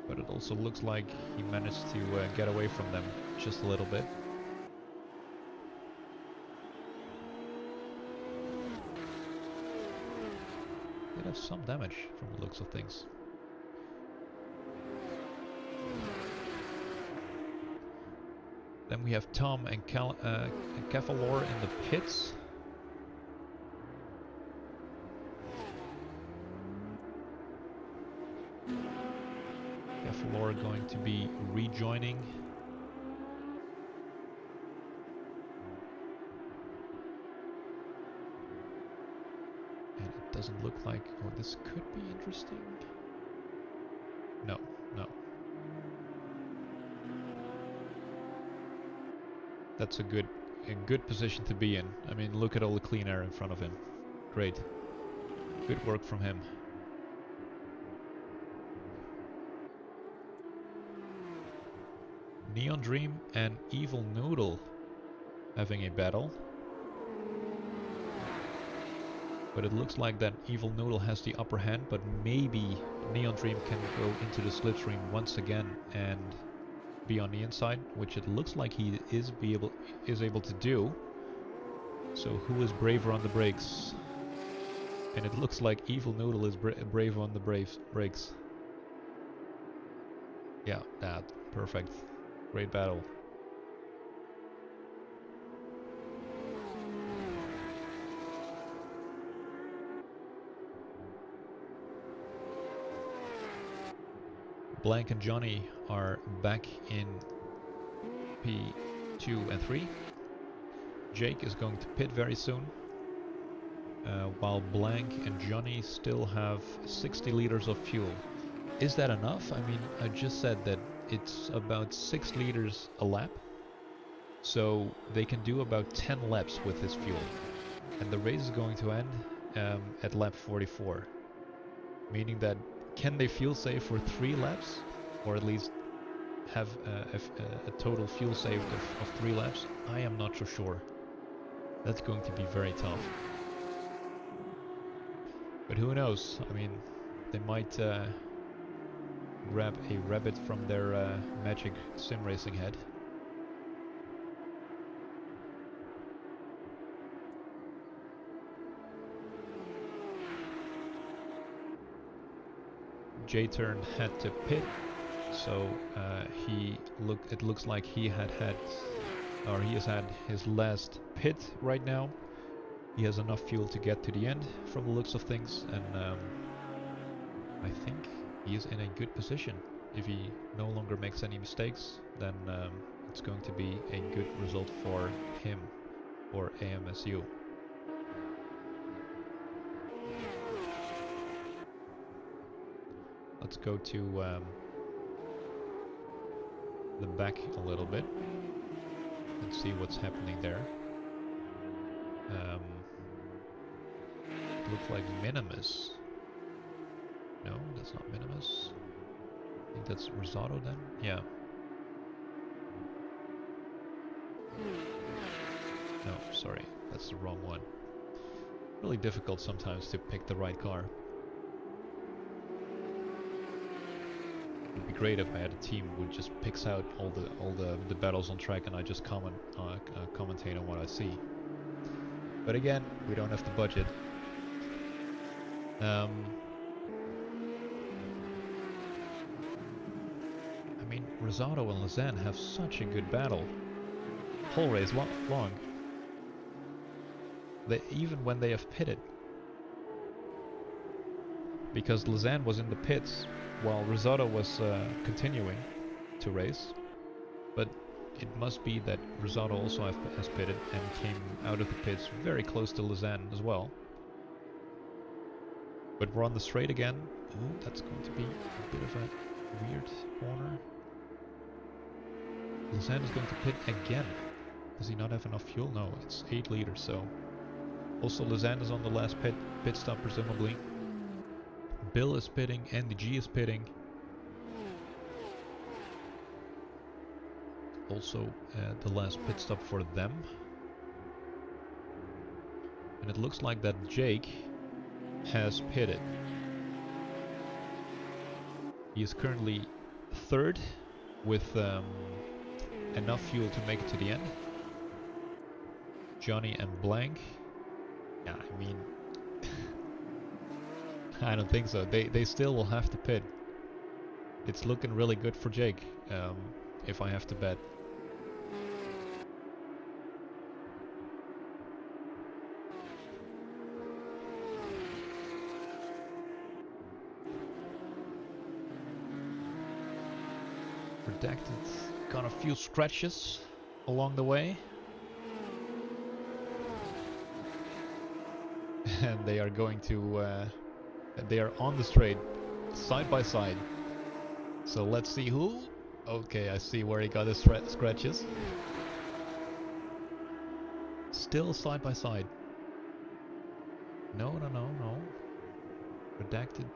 But it also looks like he managed to get away from them just a little bit. Did have some damage from the looks of things. Then we have Tom and Kefalor in the pits. Kefalor going to be rejoining. And it doesn't look like... Oh, this could be interesting. No, no. That's a good position to be in. I mean, look at all the clean air in front of him. Great. Good work from him. Neon Dream and Evil Noodle having a battle. But it looks like that Evil Noodle has the upper hand, but maybe Neon Dream can go into the slipstream once again and be on the inside, which it looks like he is able to do. So who is braver on the brakes? And it looks like Evil Noodle is braver on the brakes. Yeah, that perfect. Great battle. Blank and Johnny are back in P2 and 3. Jake is going to pit very soon, while Blank and Johnny still have 60 liters of fuel. Is that enough? I mean, I just said that it's about 6 liters a lap, so they can do about 10 laps with this fuel. And the race is going to end at lap 44, meaning that can they fuel save for 3 laps, or at least have a total fuel saved of 3 laps? I am not so sure. That's going to be very tough. But who knows? I mean, they might grab a rabbit from their magic sim racing head. J-Turn had to pit, so it looks like he has had his last pit right now. He has enough fuel to get to the end from the looks of things, and I think he is in a good position. If he no longer makes any mistakes, then it's going to be a good result for him or AMSU. let's go to the back a little bit and see what's happening there. It looks like Minimus. No, that's not Minimus. I think that's Risotto then? Yeah. No, sorry, that's the wrong one. Really difficult sometimes to pick the right car. It would be great if I had a team who just picks out all the battles on track and I just commentate on what I see. But again, we don't have the budget. I mean, Risotto and Lausanne have such a good battle. Whole race long. Even when they have pitted. Because Lausanne was in the pits while Risotto was continuing to race. But it must be that Risotto also has pitted and came out of the pits very close to Lausanne as well. But we're on the straight again. Oh, that's going to be a bit of a weird corner. Lausanne is going to pit again. Does he not have enough fuel? No, it's 8 liters, so... Also, Lausanne is on the last pit stop, presumably. Bill is pitting, NDG is pitting. Also, the last pit stop for them. And it looks like that Jake has pitted. He is currently 3rd with enough fuel to make it to the end. Johnny and Blank. Yeah, I mean, I don't think so. They still will have to pit. It's looking really good for Jake, if I have to bet. Redacted got a few scratches along the way. And they are going to... they are on the straight, side by side. So let's see who... Okay, I see where he got his scratches. Still side by side. No. Redacted.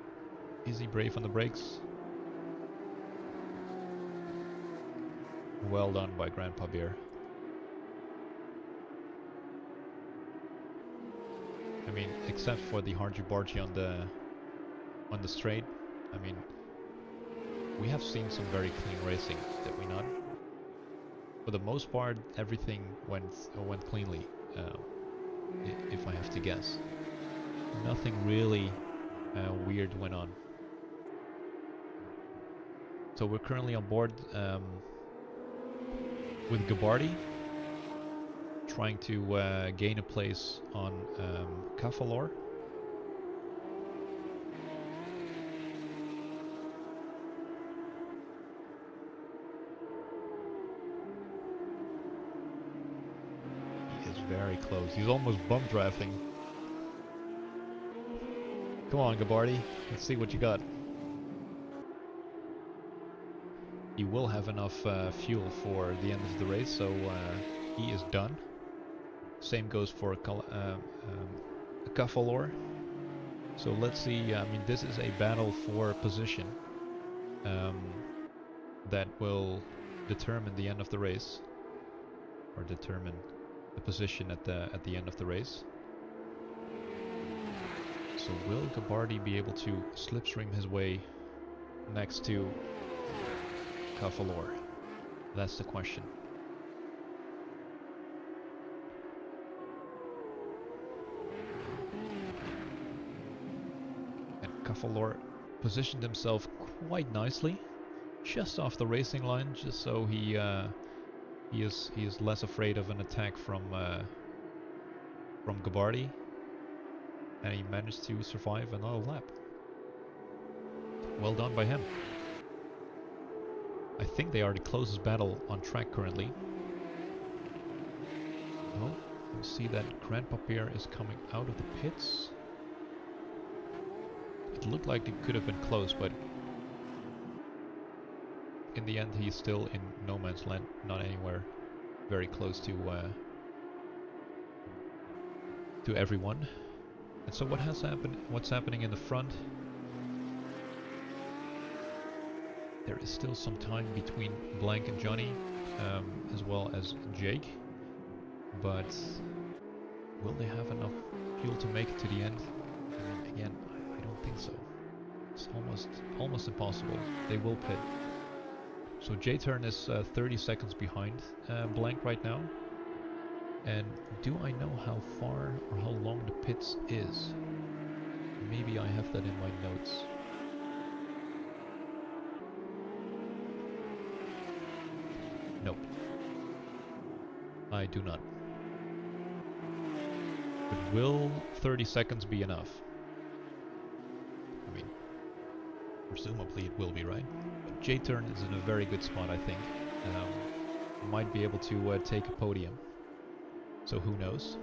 Easy brave on the brakes. Well done by Grandpa Beer. I mean, except for the Harji-Barji on the straight, I mean, we have seen some very clean racing, did we not? For the most part, everything went cleanly, if I have to guess. Nothing really weird went on. So we're currently on board with Gabardi, trying to gain a place on Cafalor. He is very close. He's almost bump drafting. Come on, Gabardi. Let's see what you got. He will have enough fuel for the end of the race, so he is done. Same goes for Cafalor. So let's see. I mean, this is a battle for position that will determine the end of the race, or determine the position at the end of the race. So will Gabardi be able to slipstream his way next to Cafalor? That's the question. And Cafalor positioned himself quite nicely, just off the racing line, just so he is less afraid of an attack from Gabardi, and he managed to survive another lap. Well done by him. I think they are the closest battle on track currently. Oh, you see that Grandpa Pierre is coming out of the pits. It looked like it could have been close, but in the end, he's still in no man's land, not anywhere very close to everyone. And so what has happened? What's happening in the front? There is still some time between Blank and Johnny, as well as Jake. But will they have enough fuel to make it to the end? I mean, again, I don't think so. It's almost impossible. They will pit. So J-Turn is 30 seconds behind Blank right now. And do I know how far or how long the pits is? Maybe I have that in my notes. Nope. I do not. But will 30 seconds be enough? I mean, presumably it will be, right? But J-Turn is in a very good spot, I think. Might be able to take a podium. So who knows?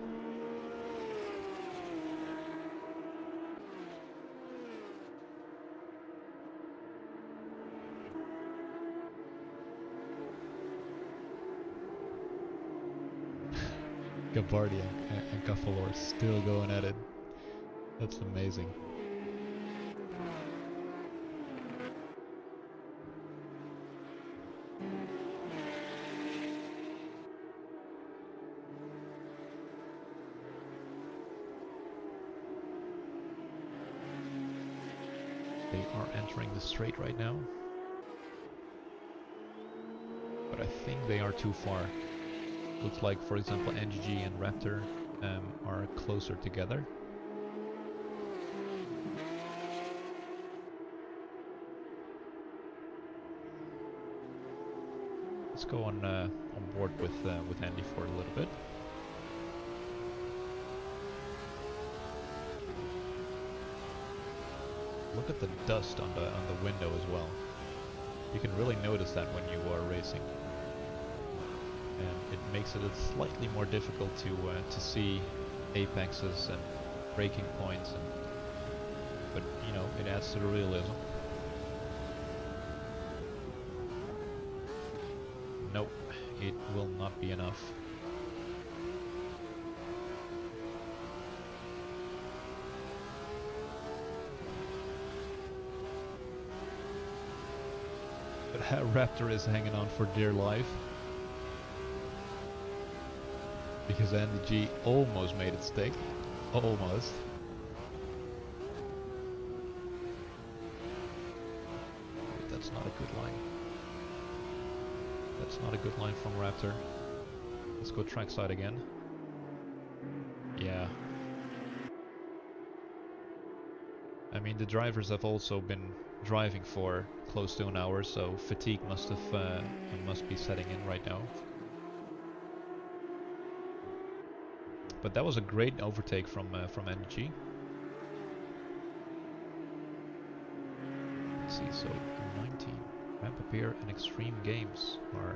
Gabardi and Caffalo are still going at it. That's amazing. They are entering the straight right now. But I think they are too far. Looks like, for example, NGG and Raptor are closer together. Let's go on board with Andy for a little bit. Look at the dust on the window as well. You can really notice that when you are racing, and it makes it slightly more difficult to see apexes and braking points, but you know, it adds to the realism. Nope, it will not be enough. But Raptor is hanging on for dear life. Because Andy G almost made it stick. Almost. Wait, that's not a good line. That's not a good line from Raptor. Let's go trackside again. Yeah. I mean, the drivers have also been driving for close to an hour, so fatigue must be setting in right now. But that was a great overtake from NG. Let's see, so 19. Rampapier and Extreme Games are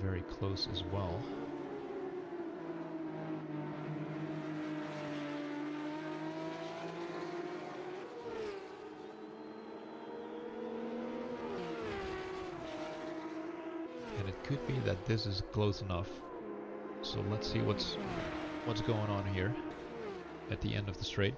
very close as well. And it could be that this is close enough. So let's see what's going on here at the end of the straight.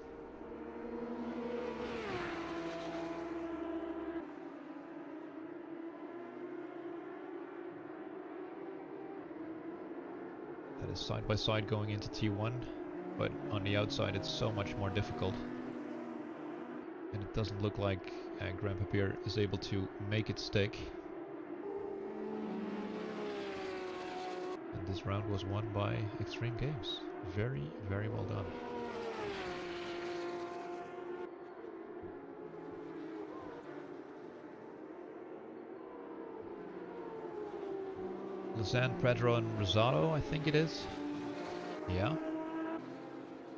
That is side by side going into T1, but on the outside it's so much more difficult. And it doesn't look like Grandpapier is able to make it stick. And this round was won by Extreme Games. Very, very well done. Lizanne, Pedro, and Rosado, I think it is. Yeah.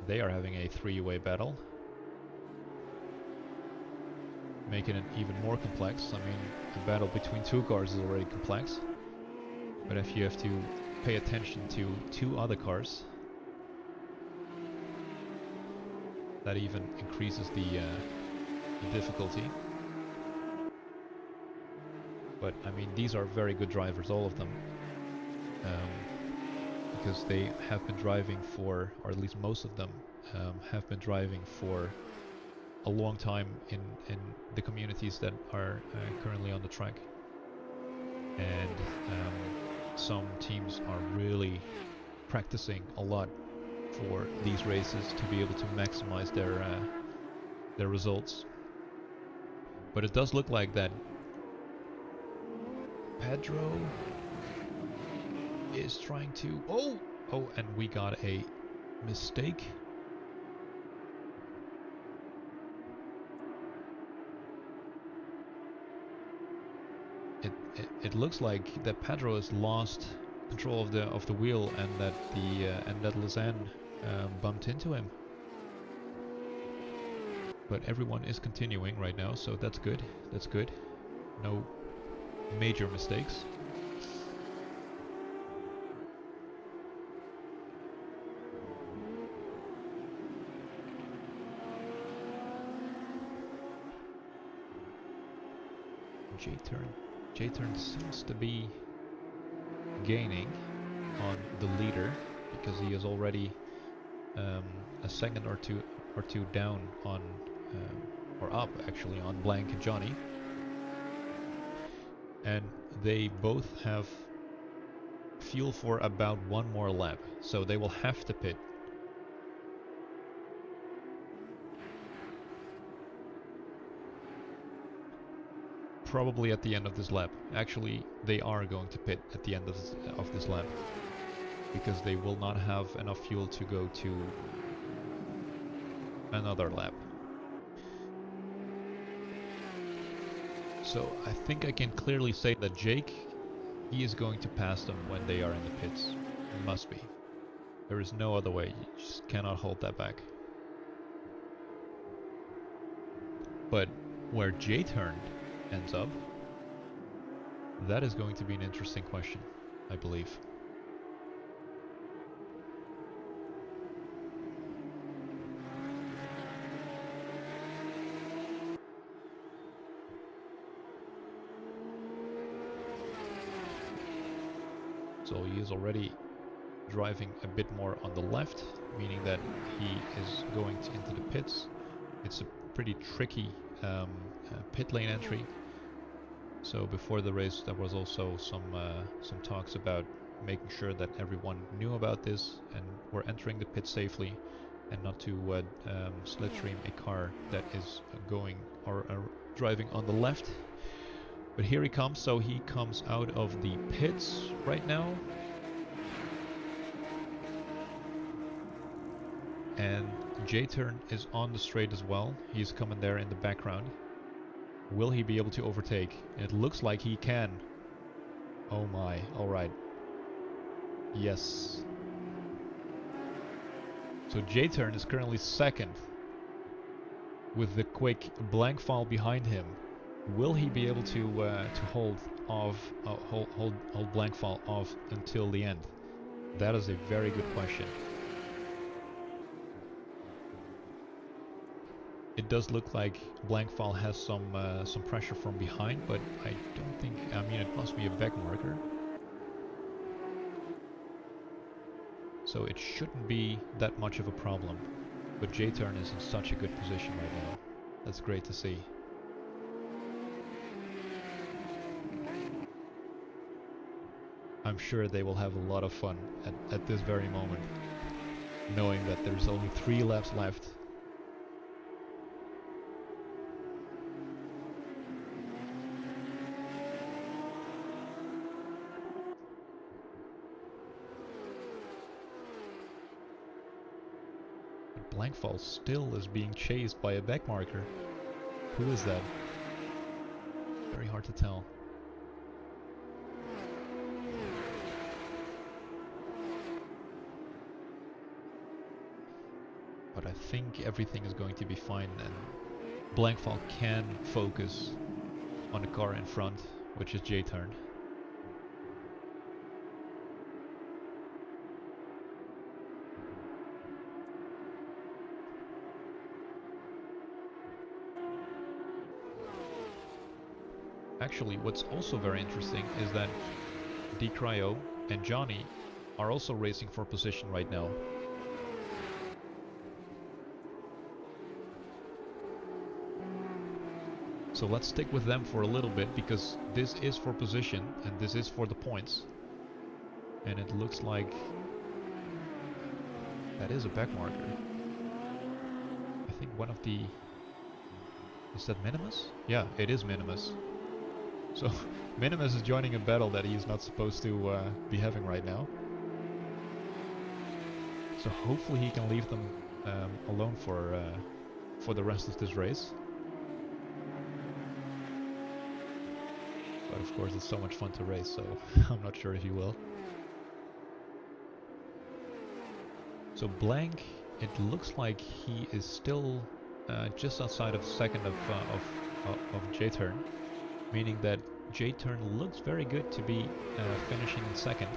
They are having a three-way battle. Making it even more complex. I mean, the battle between two cars is already complex. But if you have to pay attention to two other cars, that even increases the difficulty. But I mean, these are very good drivers, all of them, because they have been driving for, or at least most of them, have been driving for a long time in the communities that are currently on the track. And some teams are really practicing a lot for these races to be able to maximize their results. But it does look like that Pedro is trying to... Oh, and we got a mistake. It looks like that Pedro has lost control of the wheel, and that Lausanne bumped into him. But everyone is continuing right now, so that's good. That's good. No major mistakes. J-Turn seems to be gaining on the leader, because he is already a second or two down on, or up actually, on Blank and Johnny. And they both have fuel for about one more lap, so they will have to pit. Probably at the end of this lap. Actually, they are going to pit at the end of this lap, because they will not have enough fuel to go to another lap. So I think I can clearly say that Jake, he is going to pass them when they are in the pits. It must be. There is no other way. You just cannot hold that back. But where J-Turn ends up, that is going to be an interesting question, I believe. So he is already driving a bit more on the left, meaning that he is going into the pits. It's a pretty tricky pit lane entry. So before the race, there was also some talks about making sure that everyone knew about this and were entering the pit safely, and not to slipstream a car that is going or driving on the left. But here he comes, so he comes out of the pits right now. And J-Turn is on the straight as well. He's coming there in the background. Will he be able to overtake? It looks like he can. Oh my, alright. Yes. So J-Turn is currently second, with the quick blank fall behind him. Will he be able to hold blank fall off until the end? That is a very good question. It does look like Blankfall has some pressure from behind, but I don't think... I mean, it must be a back marker. So it shouldn't be that much of a problem. But J-Turn is in such a good position right now. That's great to see. I'm sure they will have a lot of fun at this very moment, knowing that there's only 3 laps left. Blankfall still is being chased by a back marker. Who is that? Very hard to tell. But I think everything is going to be fine, and Blankfall can focus on the car in front, which is J-Turn. Actually, what's also very interesting is that Cryo and Johnny are also racing for position right now. So let's stick with them for a little bit, because this is for position and this is for the points. And it looks like that is a back marker. I think one of the... Is that Minimus? Yeah, it is Minimus. So Minimus is joining a battle that he's not supposed to be having right now. So hopefully he can leave them alone for the rest of this race. But of course it's so much fun to race, so I'm not sure if he will. So Blank, it looks like he is still just outside of second of J-Turn, meaning that J-Turn looks very good to be finishing in second.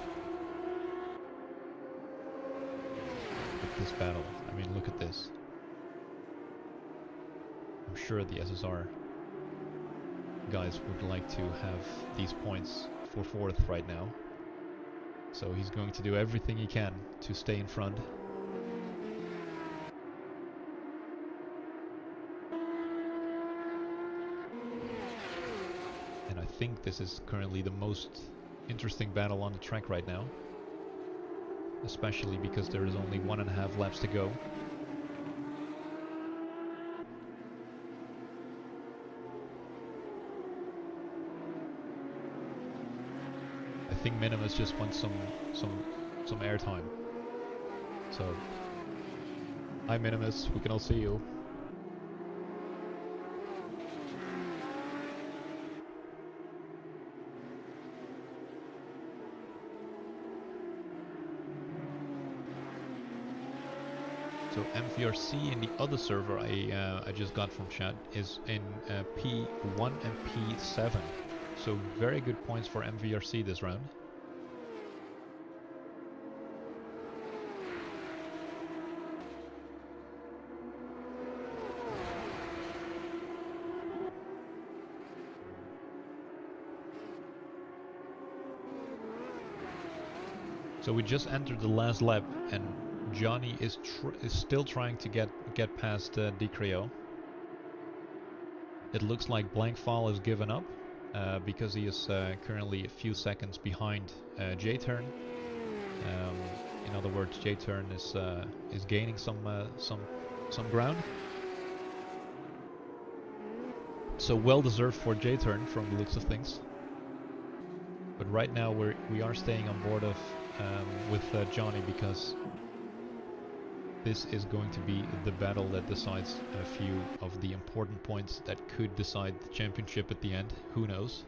With this battle, I mean, look at this. I'm sure the SSR guys would like to have these points for fourth right now. So he's going to do everything he can to stay in front. And I think this is currently the most interesting battle on the track right now. Especially because there is only 1.5 laps to go. I think Minimus just wants some airtime. So, hi Minimus, we can all see you. So MVRC in the other server I just got from chat is in P1 and P7. So very good points for MVRC this round. So we just entered the last lap and Johnny is still trying to get past Cryo. It looks like Blankfall has given up because he is currently a few seconds behind J-Turn. In other words, J-Turn is gaining some ground. So well deserved for J-Turn from the looks of things. But right now we are staying on board of with Johnny, because this is going to be the battle that decides a few of the important points that could decide the championship at the end. Who knows?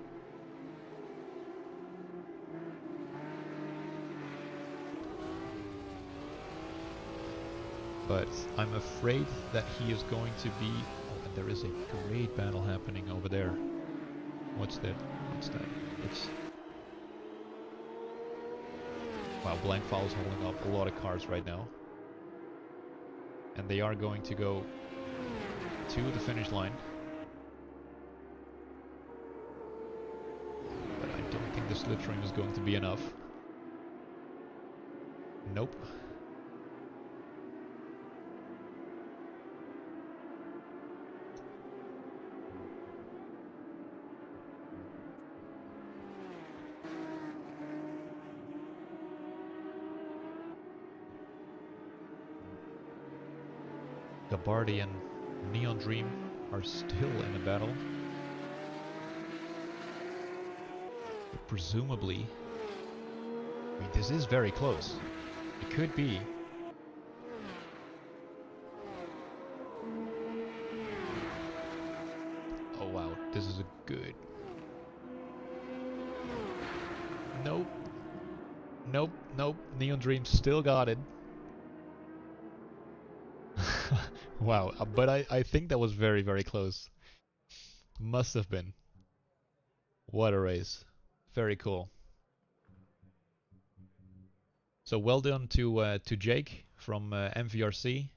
But I'm afraid that he is going to be... Oh, and there is a great battle happening over there. What's that? What's that? It's... Wow, Blankfall is holding up a lot of cars right now. And they are going to go to the finish line. But I don't think the slipstream is going to be enough. Nope. Gabardi and Neon Dream are still in a battle. But presumably... I mean, this is very close. It could be. Oh wow, this is a good... Nope. Nope, nope. Neon Dream still got it. Wow, but I think that was very, very close. Must have been. What a race. Very cool. So well done to Jake from MVRC.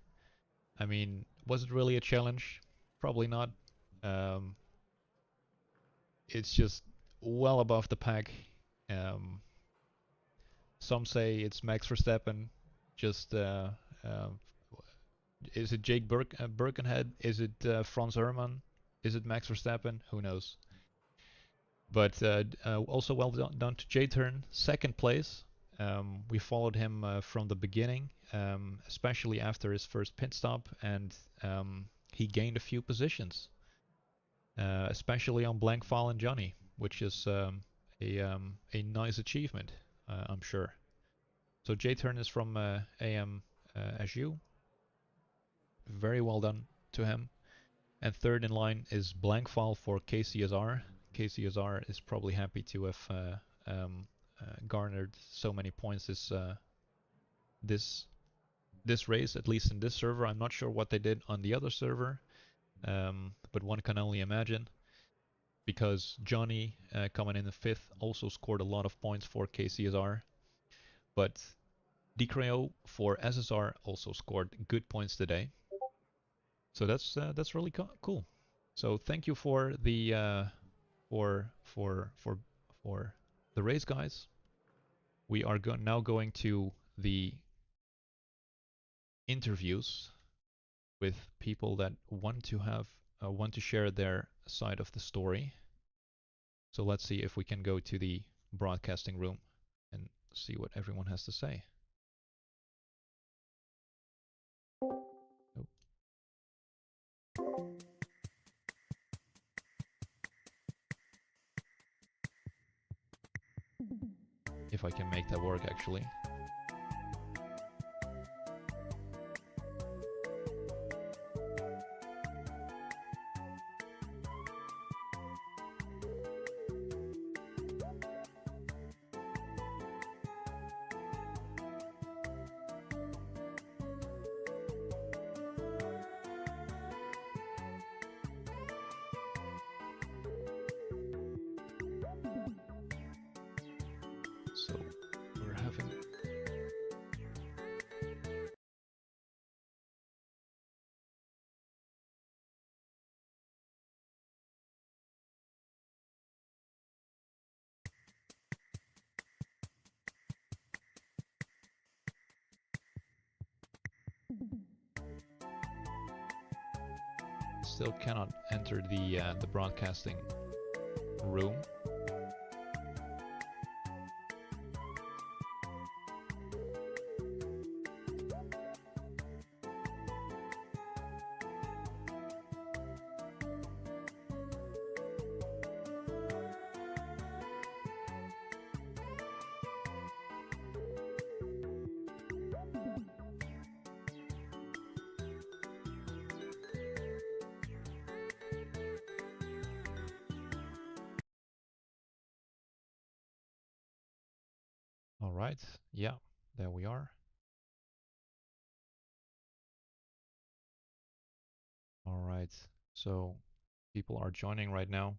I mean, was it really a challenge? Probably not. it's just well above the pack. Um, some say it's Max Verstappen. Just uh, is it Jake Birkenhead? Is it Franz Herrmann? Is it Max Verstappen? Who knows? But also well done to J-Turn, second place. We followed him from the beginning, especially after his first pit stop, and he gained a few positions, especially on Blank Fall and Johnny, which is a nice achievement, I'm sure. So J-Turn is from AMSU. Very well done to him. And third in line is Blank Fall for KCSR. KCSR is probably happy to have garnered so many points this this race, at least in this server. I'm not sure what they did on the other server, but one can only imagine. Because Johnny, coming in the fifth, also scored a lot of points for KCSR, but Decreo for SSR also scored good points today. So that's really cool. So thank you for the for the race, guys. We are now going to the interviews with people that want to share their side of the story. So let's see if we can go to the broadcasting room and see what everyone has to say. Oh. If I can make that work, actually. So we're having still cannot enter the broadcasting room. All right. Yeah, there we are. All right. So people are joining right now.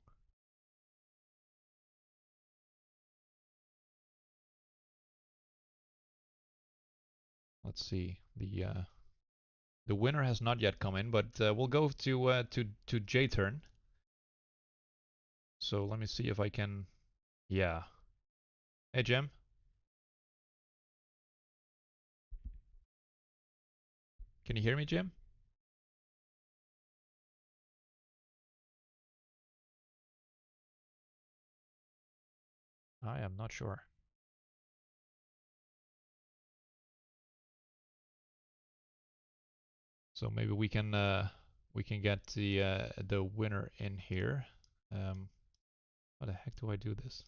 Let's see. The winner has not yet come in, but we'll go to J turn. So let me see if I can. Yeah. Hey Jim, can you hear me, Jim? I am not sure. So maybe we can get the winner in here. How the heck do I do this?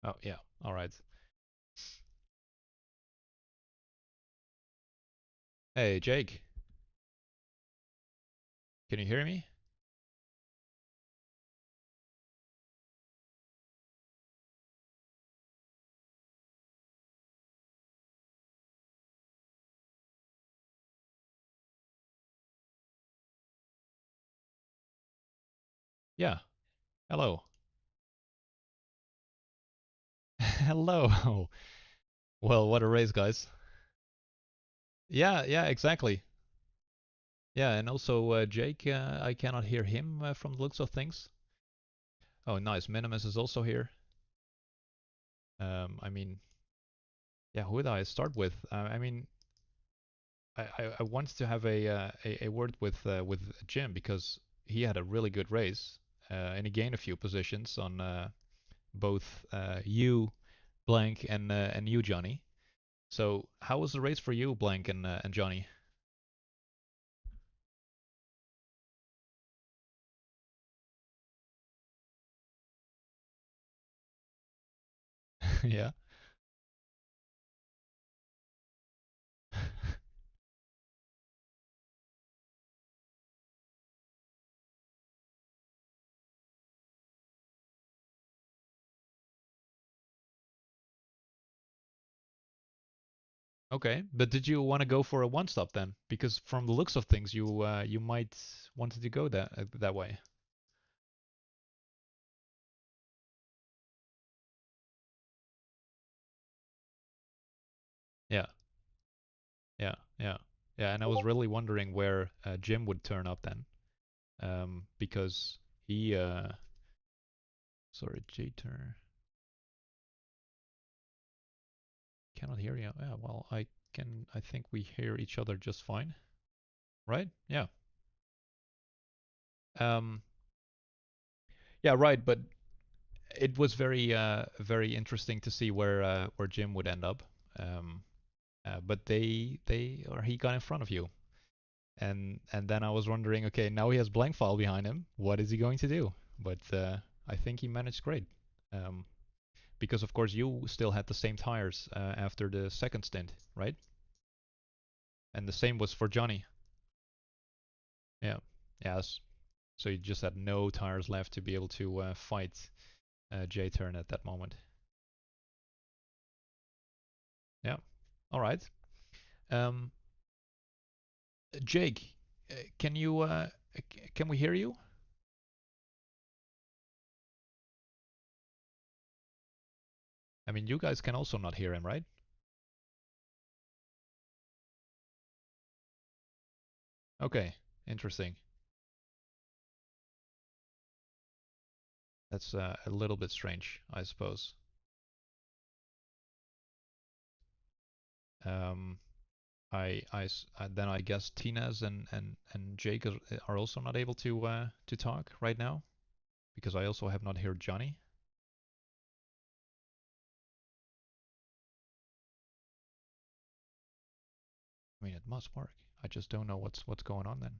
Oh yeah. All right. Hey Jake, can you hear me? Yeah. Hello. Hello. Well, what a race, guys. Yeah, yeah, exactly. Yeah, and also Jake, I cannot hear him from the looks of things. Oh, nice. Minimus is also here. I mean, yeah, who did I start with? I mean, I wanted to have a word with Jim because he had a really good race, and he gained a few positions on both you, Blank, and you, Johnny. So, how was the race for you, Blank and Johnny? Yeah. Okay, but did you want to go for a one stop then? Because from the looks of things, you might wanted to go that way. Yeah, yeah, yeah, yeah. And I was really wondering where Jim would turn up then, because he sorry, J turn cannot hear you. Yeah, well, I can. I think we hear each other just fine, right? Yeah. Um, yeah, right. But it was very interesting to see where Jim would end up. Um, but they or he got in front of you, and then I was wondering, okay, now he has blank file behind him. What is he going to do? But I think he managed great, um, because of course you still had the same tires after the second stint, right? And the same was for Johnny. Yeah, yes. So you just had no tires left to be able to fight J turn at that moment. Yeah. All right. Um, Jake, can you can we hear you? I mean, you guys can also not hear him, right? Okay, interesting. That's a little bit strange, I suppose. Um, then I guess Tinez and Jake are also not able to talk right now because I also have not heard Johnny. I mean, it must work. I just don't know what's going on then.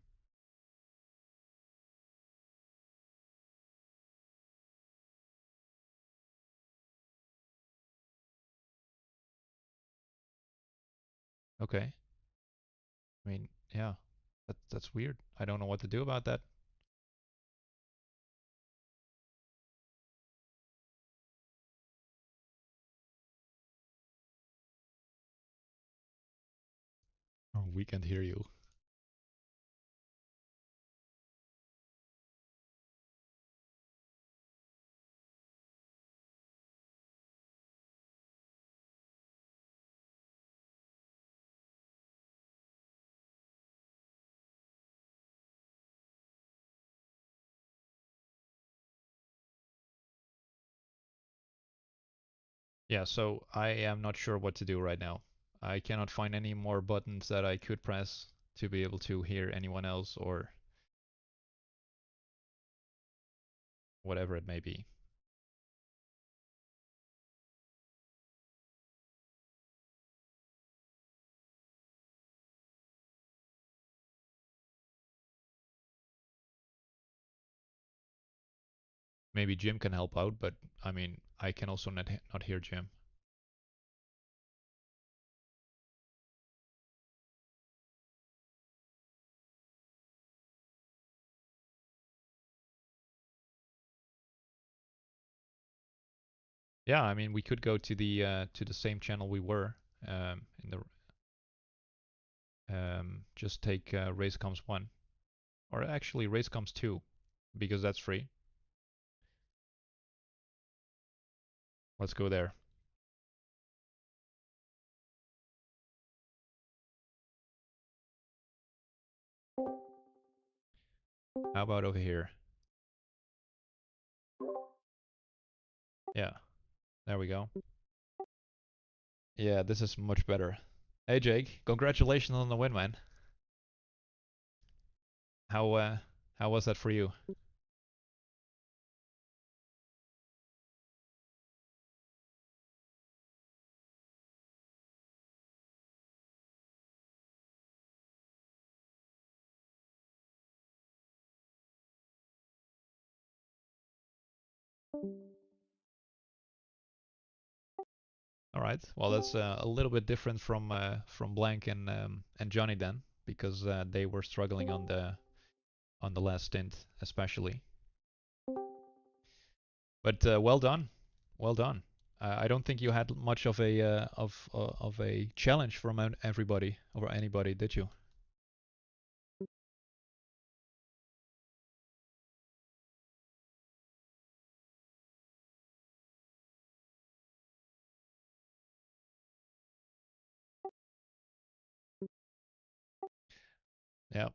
Okay. I mean, yeah, that's weird. I don't know what to do about that. Oh, we can't hear you. Yeah, so I am not sure what to do right now. I cannot find any more buttons that I could press to be able to hear anyone else or whatever it may be. Maybe Jim can help out, but I mean, I can also not hear Jim. Yeah, I mean, we could go to the same channel we were in the just take race comes one or actually race comes two because that's free. Let's go there. How about over here? Yeah, there we go. Yeah, this is much better. Hey Jake, congratulations on the win, man. How was that for you? All right. Well, that's a little bit different from Blank and Johnny then, because they were struggling on the last stint, especially. But well done, well done. I don't think you had much of a challenge from everybody or anybody, did you? Yeah,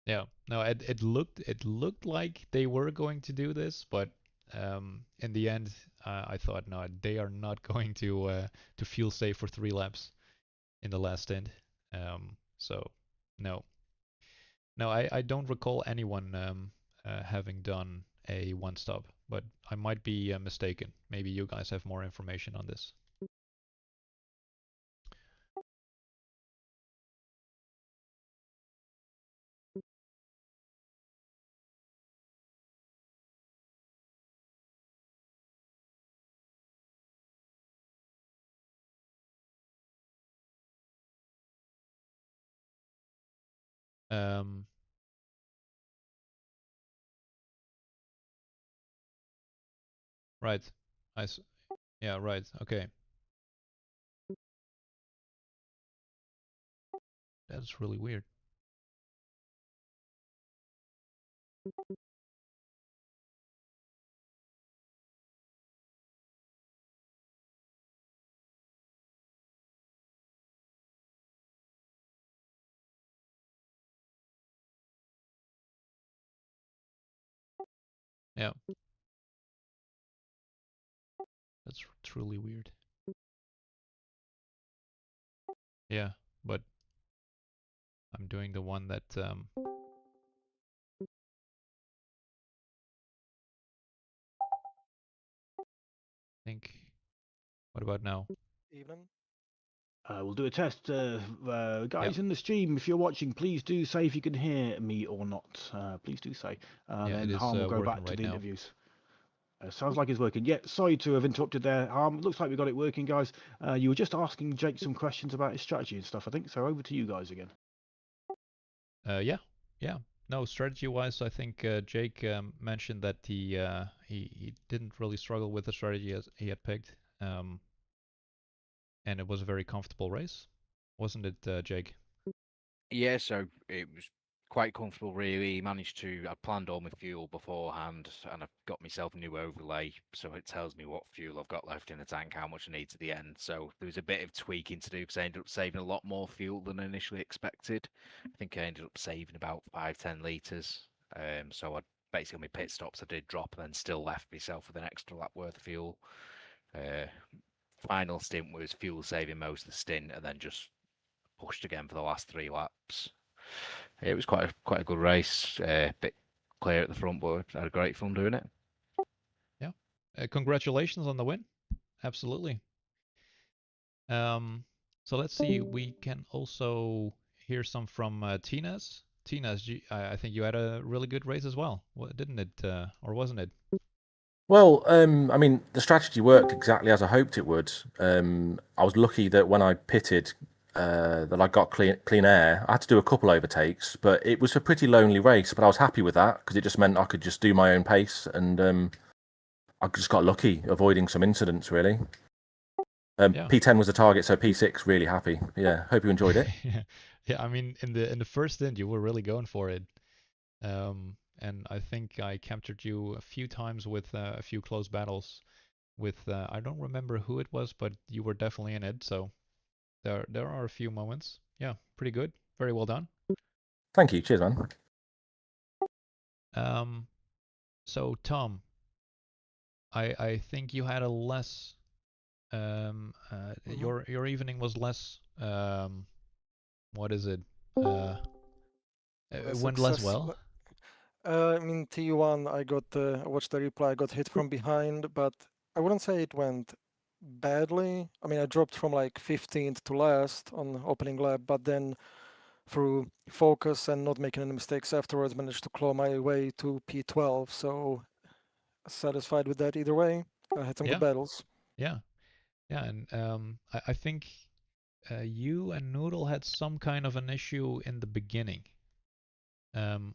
yeah. No, it looked like they were going to do this, but in the end, I thought no, they are not going to feel safe for 3 laps in the last stint. So no, no, I don't recall anyone having done a one stop, but I might be mistaken. Maybe you guys have more information on this. Um, right. Yeah, right. Okay. That's really weird. Yeah, that's truly weird. Yeah, but I'm doing the one that think. What about now? Evening. We'll do a test. Yeah, Guys in the stream, if you're watching, please do say if you can hear me or not. Please do say. yeah, it Then is Harm will go working back to right the now. interviews. Sounds like it's working. Yeah, sorry to have interrupted there. Harm, looks like we got it working, guys. You were just asking Jake some questions about his strategy and stuff, I think. So over to you guys again. Yeah, yeah. No, strategy-wise, I think Jake mentioned that he didn't really struggle with the strategy as he had picked, um, and it was a very comfortable race, wasn't it, Jake? Yeah, so it was quite comfortable, really. Managed to, I planned all my fuel beforehand, and I've got myself a new overlay, so it tells me what fuel I've got left in the tank, how much I need at the end. So there was a bit of tweaking to do because I ended up saving a lot more fuel than initially expected. I think I ended up saving about 5-10 litres. So I basically on my pit stops I did drop and then still left myself with an extra lap worth of fuel. Uh, Final stint was fuel saving most of the stint, and then just pushed again for the last 3 laps. It was quite a good race. Bit clear at the front, but I had a great fun doing it. Yeah. Congratulations on the win. Absolutely. Um, so let's see. We can also hear some from Tina's. Tina's, I think you had a really good race as well, didn't it? Or wasn't it? Well, I mean, the strategy worked exactly as I hoped it would. I was lucky that when I pitted, that I got clean air. I had to do a couple overtakes, but it was a pretty lonely race. But I was happy with that because it just meant I could just do my own pace, and I just got lucky, avoiding some incidents really. Yeah. P10 was the target, so P6 really happy. Yeah, hope you enjoyed it. Yeah, I mean, in the first stint, you were really going for it, and I think I captured you a few times with a few close battles. with I don't remember who it was, but you were definitely in it. So there are a few moments. Yeah, pretty good. Very well done. Thank you. Cheers, man. So Tom, I think you had a less your evening was less what is it? It Less went less success. well. I mean, T1, I watched the replay, I got hit from behind, but I wouldn't say it went badly. I mean, I dropped from like 15th to last on opening lap, but then through focus and not making any mistakes afterwards, managed to claw my way to P12. So satisfied with that either way. I had some good battles. Yeah, and I think you and Noodle had some kind of an issue in the beginning.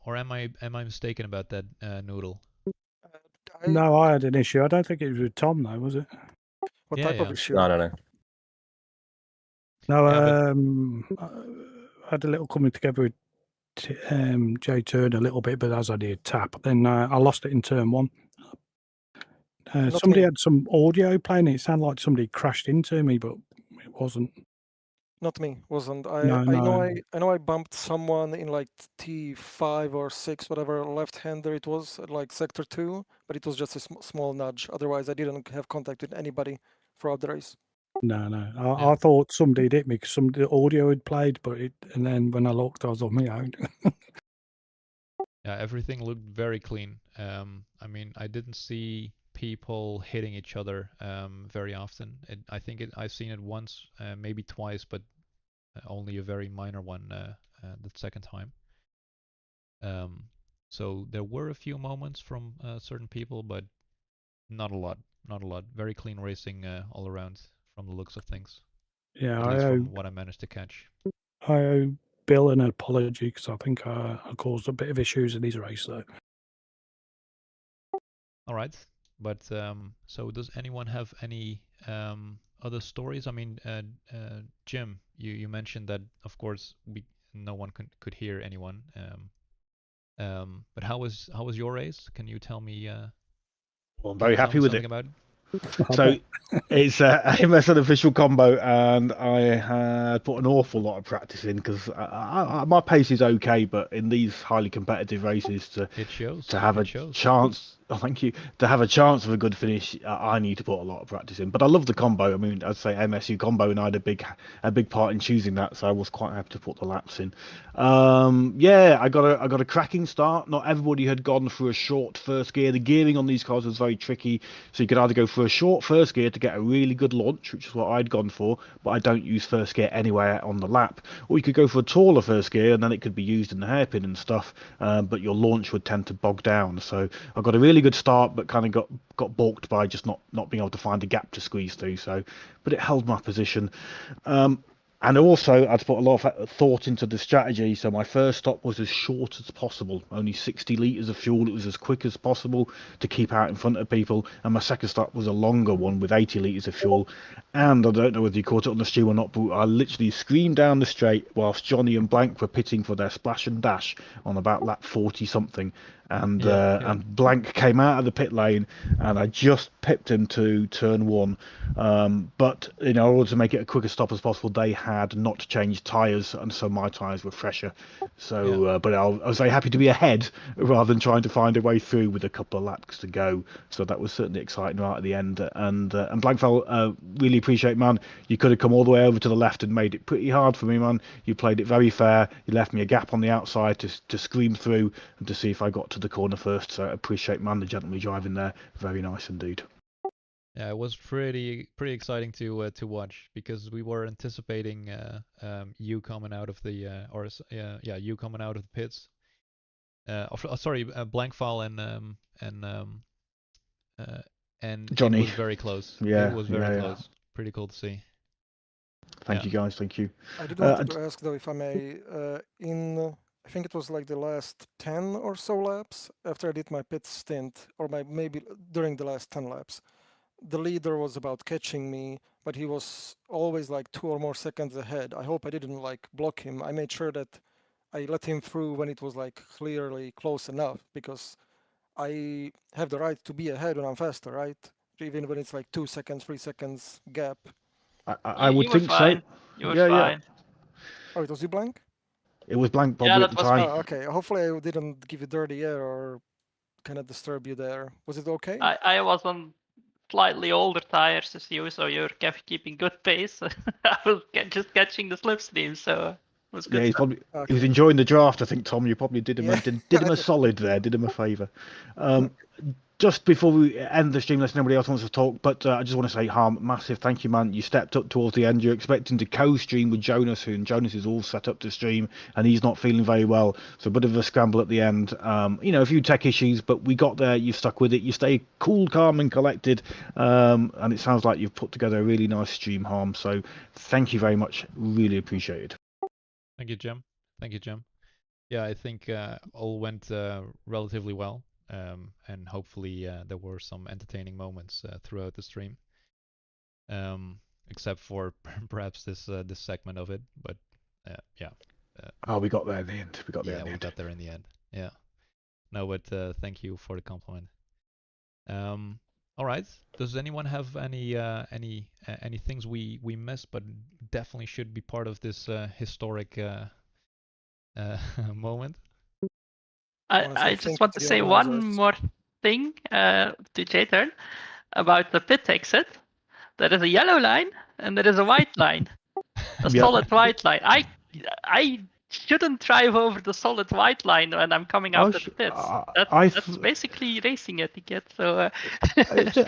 Or am I mistaken about that, Noodle? No, I had an issue. I don't think it was with Tom, though, was it? What type of issue? No. No, Yeah, I had a little coming together with Jay Turner a little bit, but as I did tap, then I lost it in turn one. Somebody had some audio playing. It sounded like somebody crashed into me, but it wasn't. Not me, wasn't. I know I bumped someone in like T5 or 6, whatever left-hander it was, at like sector 2, but it was just a small nudge. Otherwise, I didn't have contact with anybody throughout the race. No. I thought somebody had hit me because the audio had played, and then when I looked, I was on my own. Yeah, everything looked very clean. I mean, I didn't see people hitting each other very often. I think I've seen it once, maybe twice, but only a very minor one the second time. So there were a few moments from certain people, but not a lot. Not a lot. Very clean racing all around from the looks of things. Yeah, at least from what I managed to catch. I owe Bill an apology because I think I caused a bit of issues in his race, though. All right, but so does anyone have any other stories? I mean, Jim, you mentioned that of course no one could hear anyone. But how was your race? Can you tell me? Well, I'm very happy with it. About it? So it's AMS Unofficial combo, and I had put an awful lot of practice in because my pace is okay, but in these highly competitive races, to have a chance, thank you, to have a chance of a good finish, I need to put a lot of practice in. But I love the combo. I mean, I'd say MSU combo, and I had a big part in choosing that, so I was quite happy to put the laps in. Yeah, I got a cracking start. Not everybody had gone through a short first gear. The gearing on these cars was very tricky, so you could either go for a short first gear to get a really good launch, which is what I'd gone for, but I don't use first gear anywhere on the lap, or you could go for a taller first gear and then it could be used in the hairpin and stuff, but your launch would tend to bog down. So I got a really good start, but kind of got balked by just not being able to find a gap to squeeze through. So, but it held my position. And also, I'd put a lot of thought into the strategy. So my first stop was as short as possible, only 60 litres of fuel. It was as quick as possible to keep out in front of people. And my second stop was a longer one with 80 litres of fuel. And I don't know whether you caught it on the stream or not, but I literally screamed down the straight whilst Johnny and Blank were pitting for their splash and dash on about lap 40 something. And Blank came out of the pit lane, and I just pipped him to turn one. But in order to make it a quicker stop as possible, they had not changed tyres, and so my tyres were fresher. So, but I was very happy to be ahead rather than trying to find a way through with a couple of laps to go. So that was certainly exciting right at the end. And Blankfell, really appreciate, man. You could have come all the way over to the left and made it pretty hard for me, man. You played it very fair. You left me a gap on the outside to scream through and to see if I got to the corner first. So I appreciate, man, the gentlemanly driving there. Very nice indeed. Yeah, it was pretty exciting to watch because we were anticipating you coming out of the you coming out of the pits. Sorry, Blankfall and Johnny. It was very close. Yeah, it was very close. Pretty cool to see. Thank you guys. Thank you. I did want to ask though, if I may, I think it was like the last 10 or so laps after I did my pit stint, or maybe during the last 10 laps. The leader was about catching me, but he was always like 2 or more seconds ahead. I hope I didn't like block him. I made sure that I let him through when it was like clearly close enough, because I have the right to be ahead when I'm faster, right? even when it's like 2 seconds, 3 seconds gap. I would you were think fine. so. You were Yeah, yeah. fine. Oh, it was you blank? It was blank Yeah, probably at that the was time. me. Oh, okay. Hopefully I didn't give you dirty air or kind of disturb you there. Was it okay? I was on slightly older tires as you, so you're keeping good pace. I was just catching the slipstream, so it was Yeah, good. he's probably he was Okay. enjoying the draft. I think Tom, you probably did him Yeah, did him I a did. solid there, did him a favour. Just before we end the stream, unless nobody else wants to talk, but I just want to say, Harm, massive thank you, man. You stepped up towards the end. You're expecting to co-stream with Jonas, and Jonas is all set up to stream, and he's not feeling very well, so a bit of a scramble at the end. You know, a few tech issues, but we got there. You stuck with it. You stay cool, calm, and collected, and it sounds like you've put together a really nice stream, Harm. So thank you very much. Really appreciated. Thank you, Jim. Thank you, Jim. Yeah, I think all went relatively well, and hopefully there were some entertaining moments throughout the stream, except for perhaps this segment of it. But yeah. Oh, we got there in the end. We got there Yeah, in the we end. got there in the end. Yeah. No, but thank you for the compliment. All right. Does anyone have any things we missed, but definitely should be part of this historic moment? Honestly, I just thank you want to to the say one organizers. more thing to J-Turn about the pit exit. There is a yellow line and there is a white line, a Yep. solid white line. I shouldn't drive over the solid white line when I'm coming out of the pits. That's basically racing etiquette. So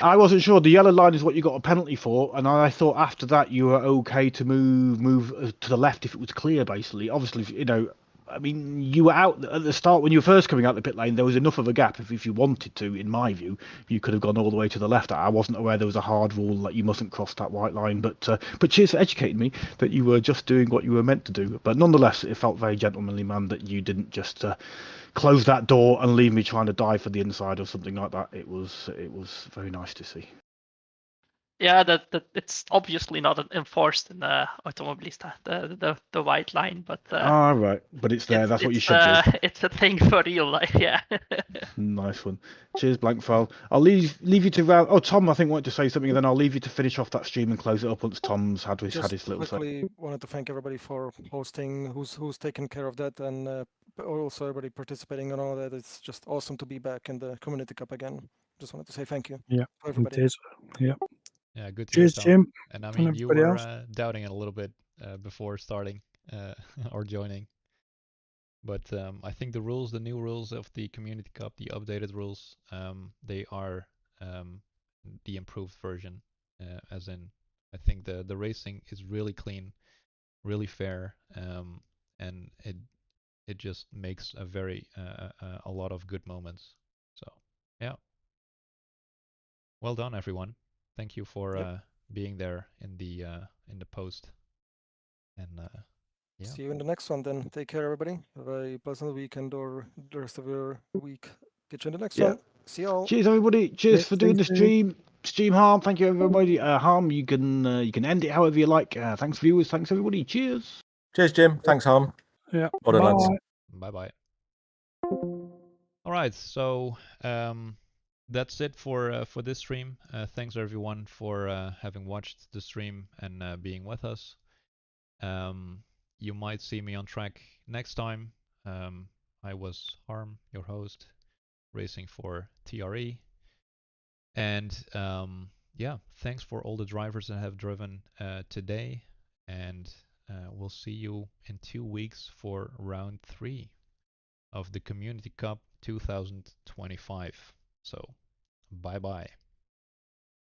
I wasn't sure. The yellow line is what you got a penalty for, and I thought after that you were okay to move to the left if it was clear. Basically, obviously, you know, I mean, you were out at the start when you were first coming out the pit lane. There was enough of a gap if you wanted to. In my view, you could have gone all the way to the left. I wasn't aware there was a hard rule that you mustn't cross that white line. But cheers for educating me that you were just doing what you were meant to do. But nonetheless, it felt very gentlemanly, man, that you didn't just close that door and leave me trying to dive for the inside or something like that. It was very nice to see. yeah, that it's obviously not enforced in Automobilista, the white line, but right, but it's there. That's what you should do. It's a thing for real life, yeah. Nice one. Cheers, Blankfile. I'll leave you to round. Oh, Tom, I think wanted to say something, and then I'll leave you to finish off that stream and close it up once Tom's had his little set. Quickly wanted to thank everybody for hosting, who's taken care of that, and also everybody participating and all that. It's just awesome to be back in the Community Cup again. Just wanted to say thank you. Yeah, to everybody. it is. Yeah. Yeah, good to hear, Cheers, Tom. Jim. And I and mean, you everybody were else. doubting it a little bit before starting or joining. But I think the new rules of the Community Cup, the updated rules, they are the improved version. As in, I think the racing is really clean, really fair, and it just makes a lot of good moments. So yeah, well done, everyone. Thank you for being there in the post. And yeah. See you in the next one then. Take care, everybody. Have a pleasant weekend or the rest of your week. Get you in the next one. See you all. Cheers, everybody. Cheers for doing the soon. stream. Harm, thank you, everybody. Harm, you can end it however you like. Thanks, viewers. Thanks, everybody. Cheers. Cheers, Jim. Thanks, Harm. Yeah. Well done, lads. Bye bye. All right, so that's it for this stream. Thanks everyone for having watched the stream and being with us. You might see me on track next time. I was Harm, your host, racing for TRE. And yeah, thanks for all the drivers that have driven today. And we'll see you in 2 weeks for round 3 of the Community Cup 2025. So, bye-bye.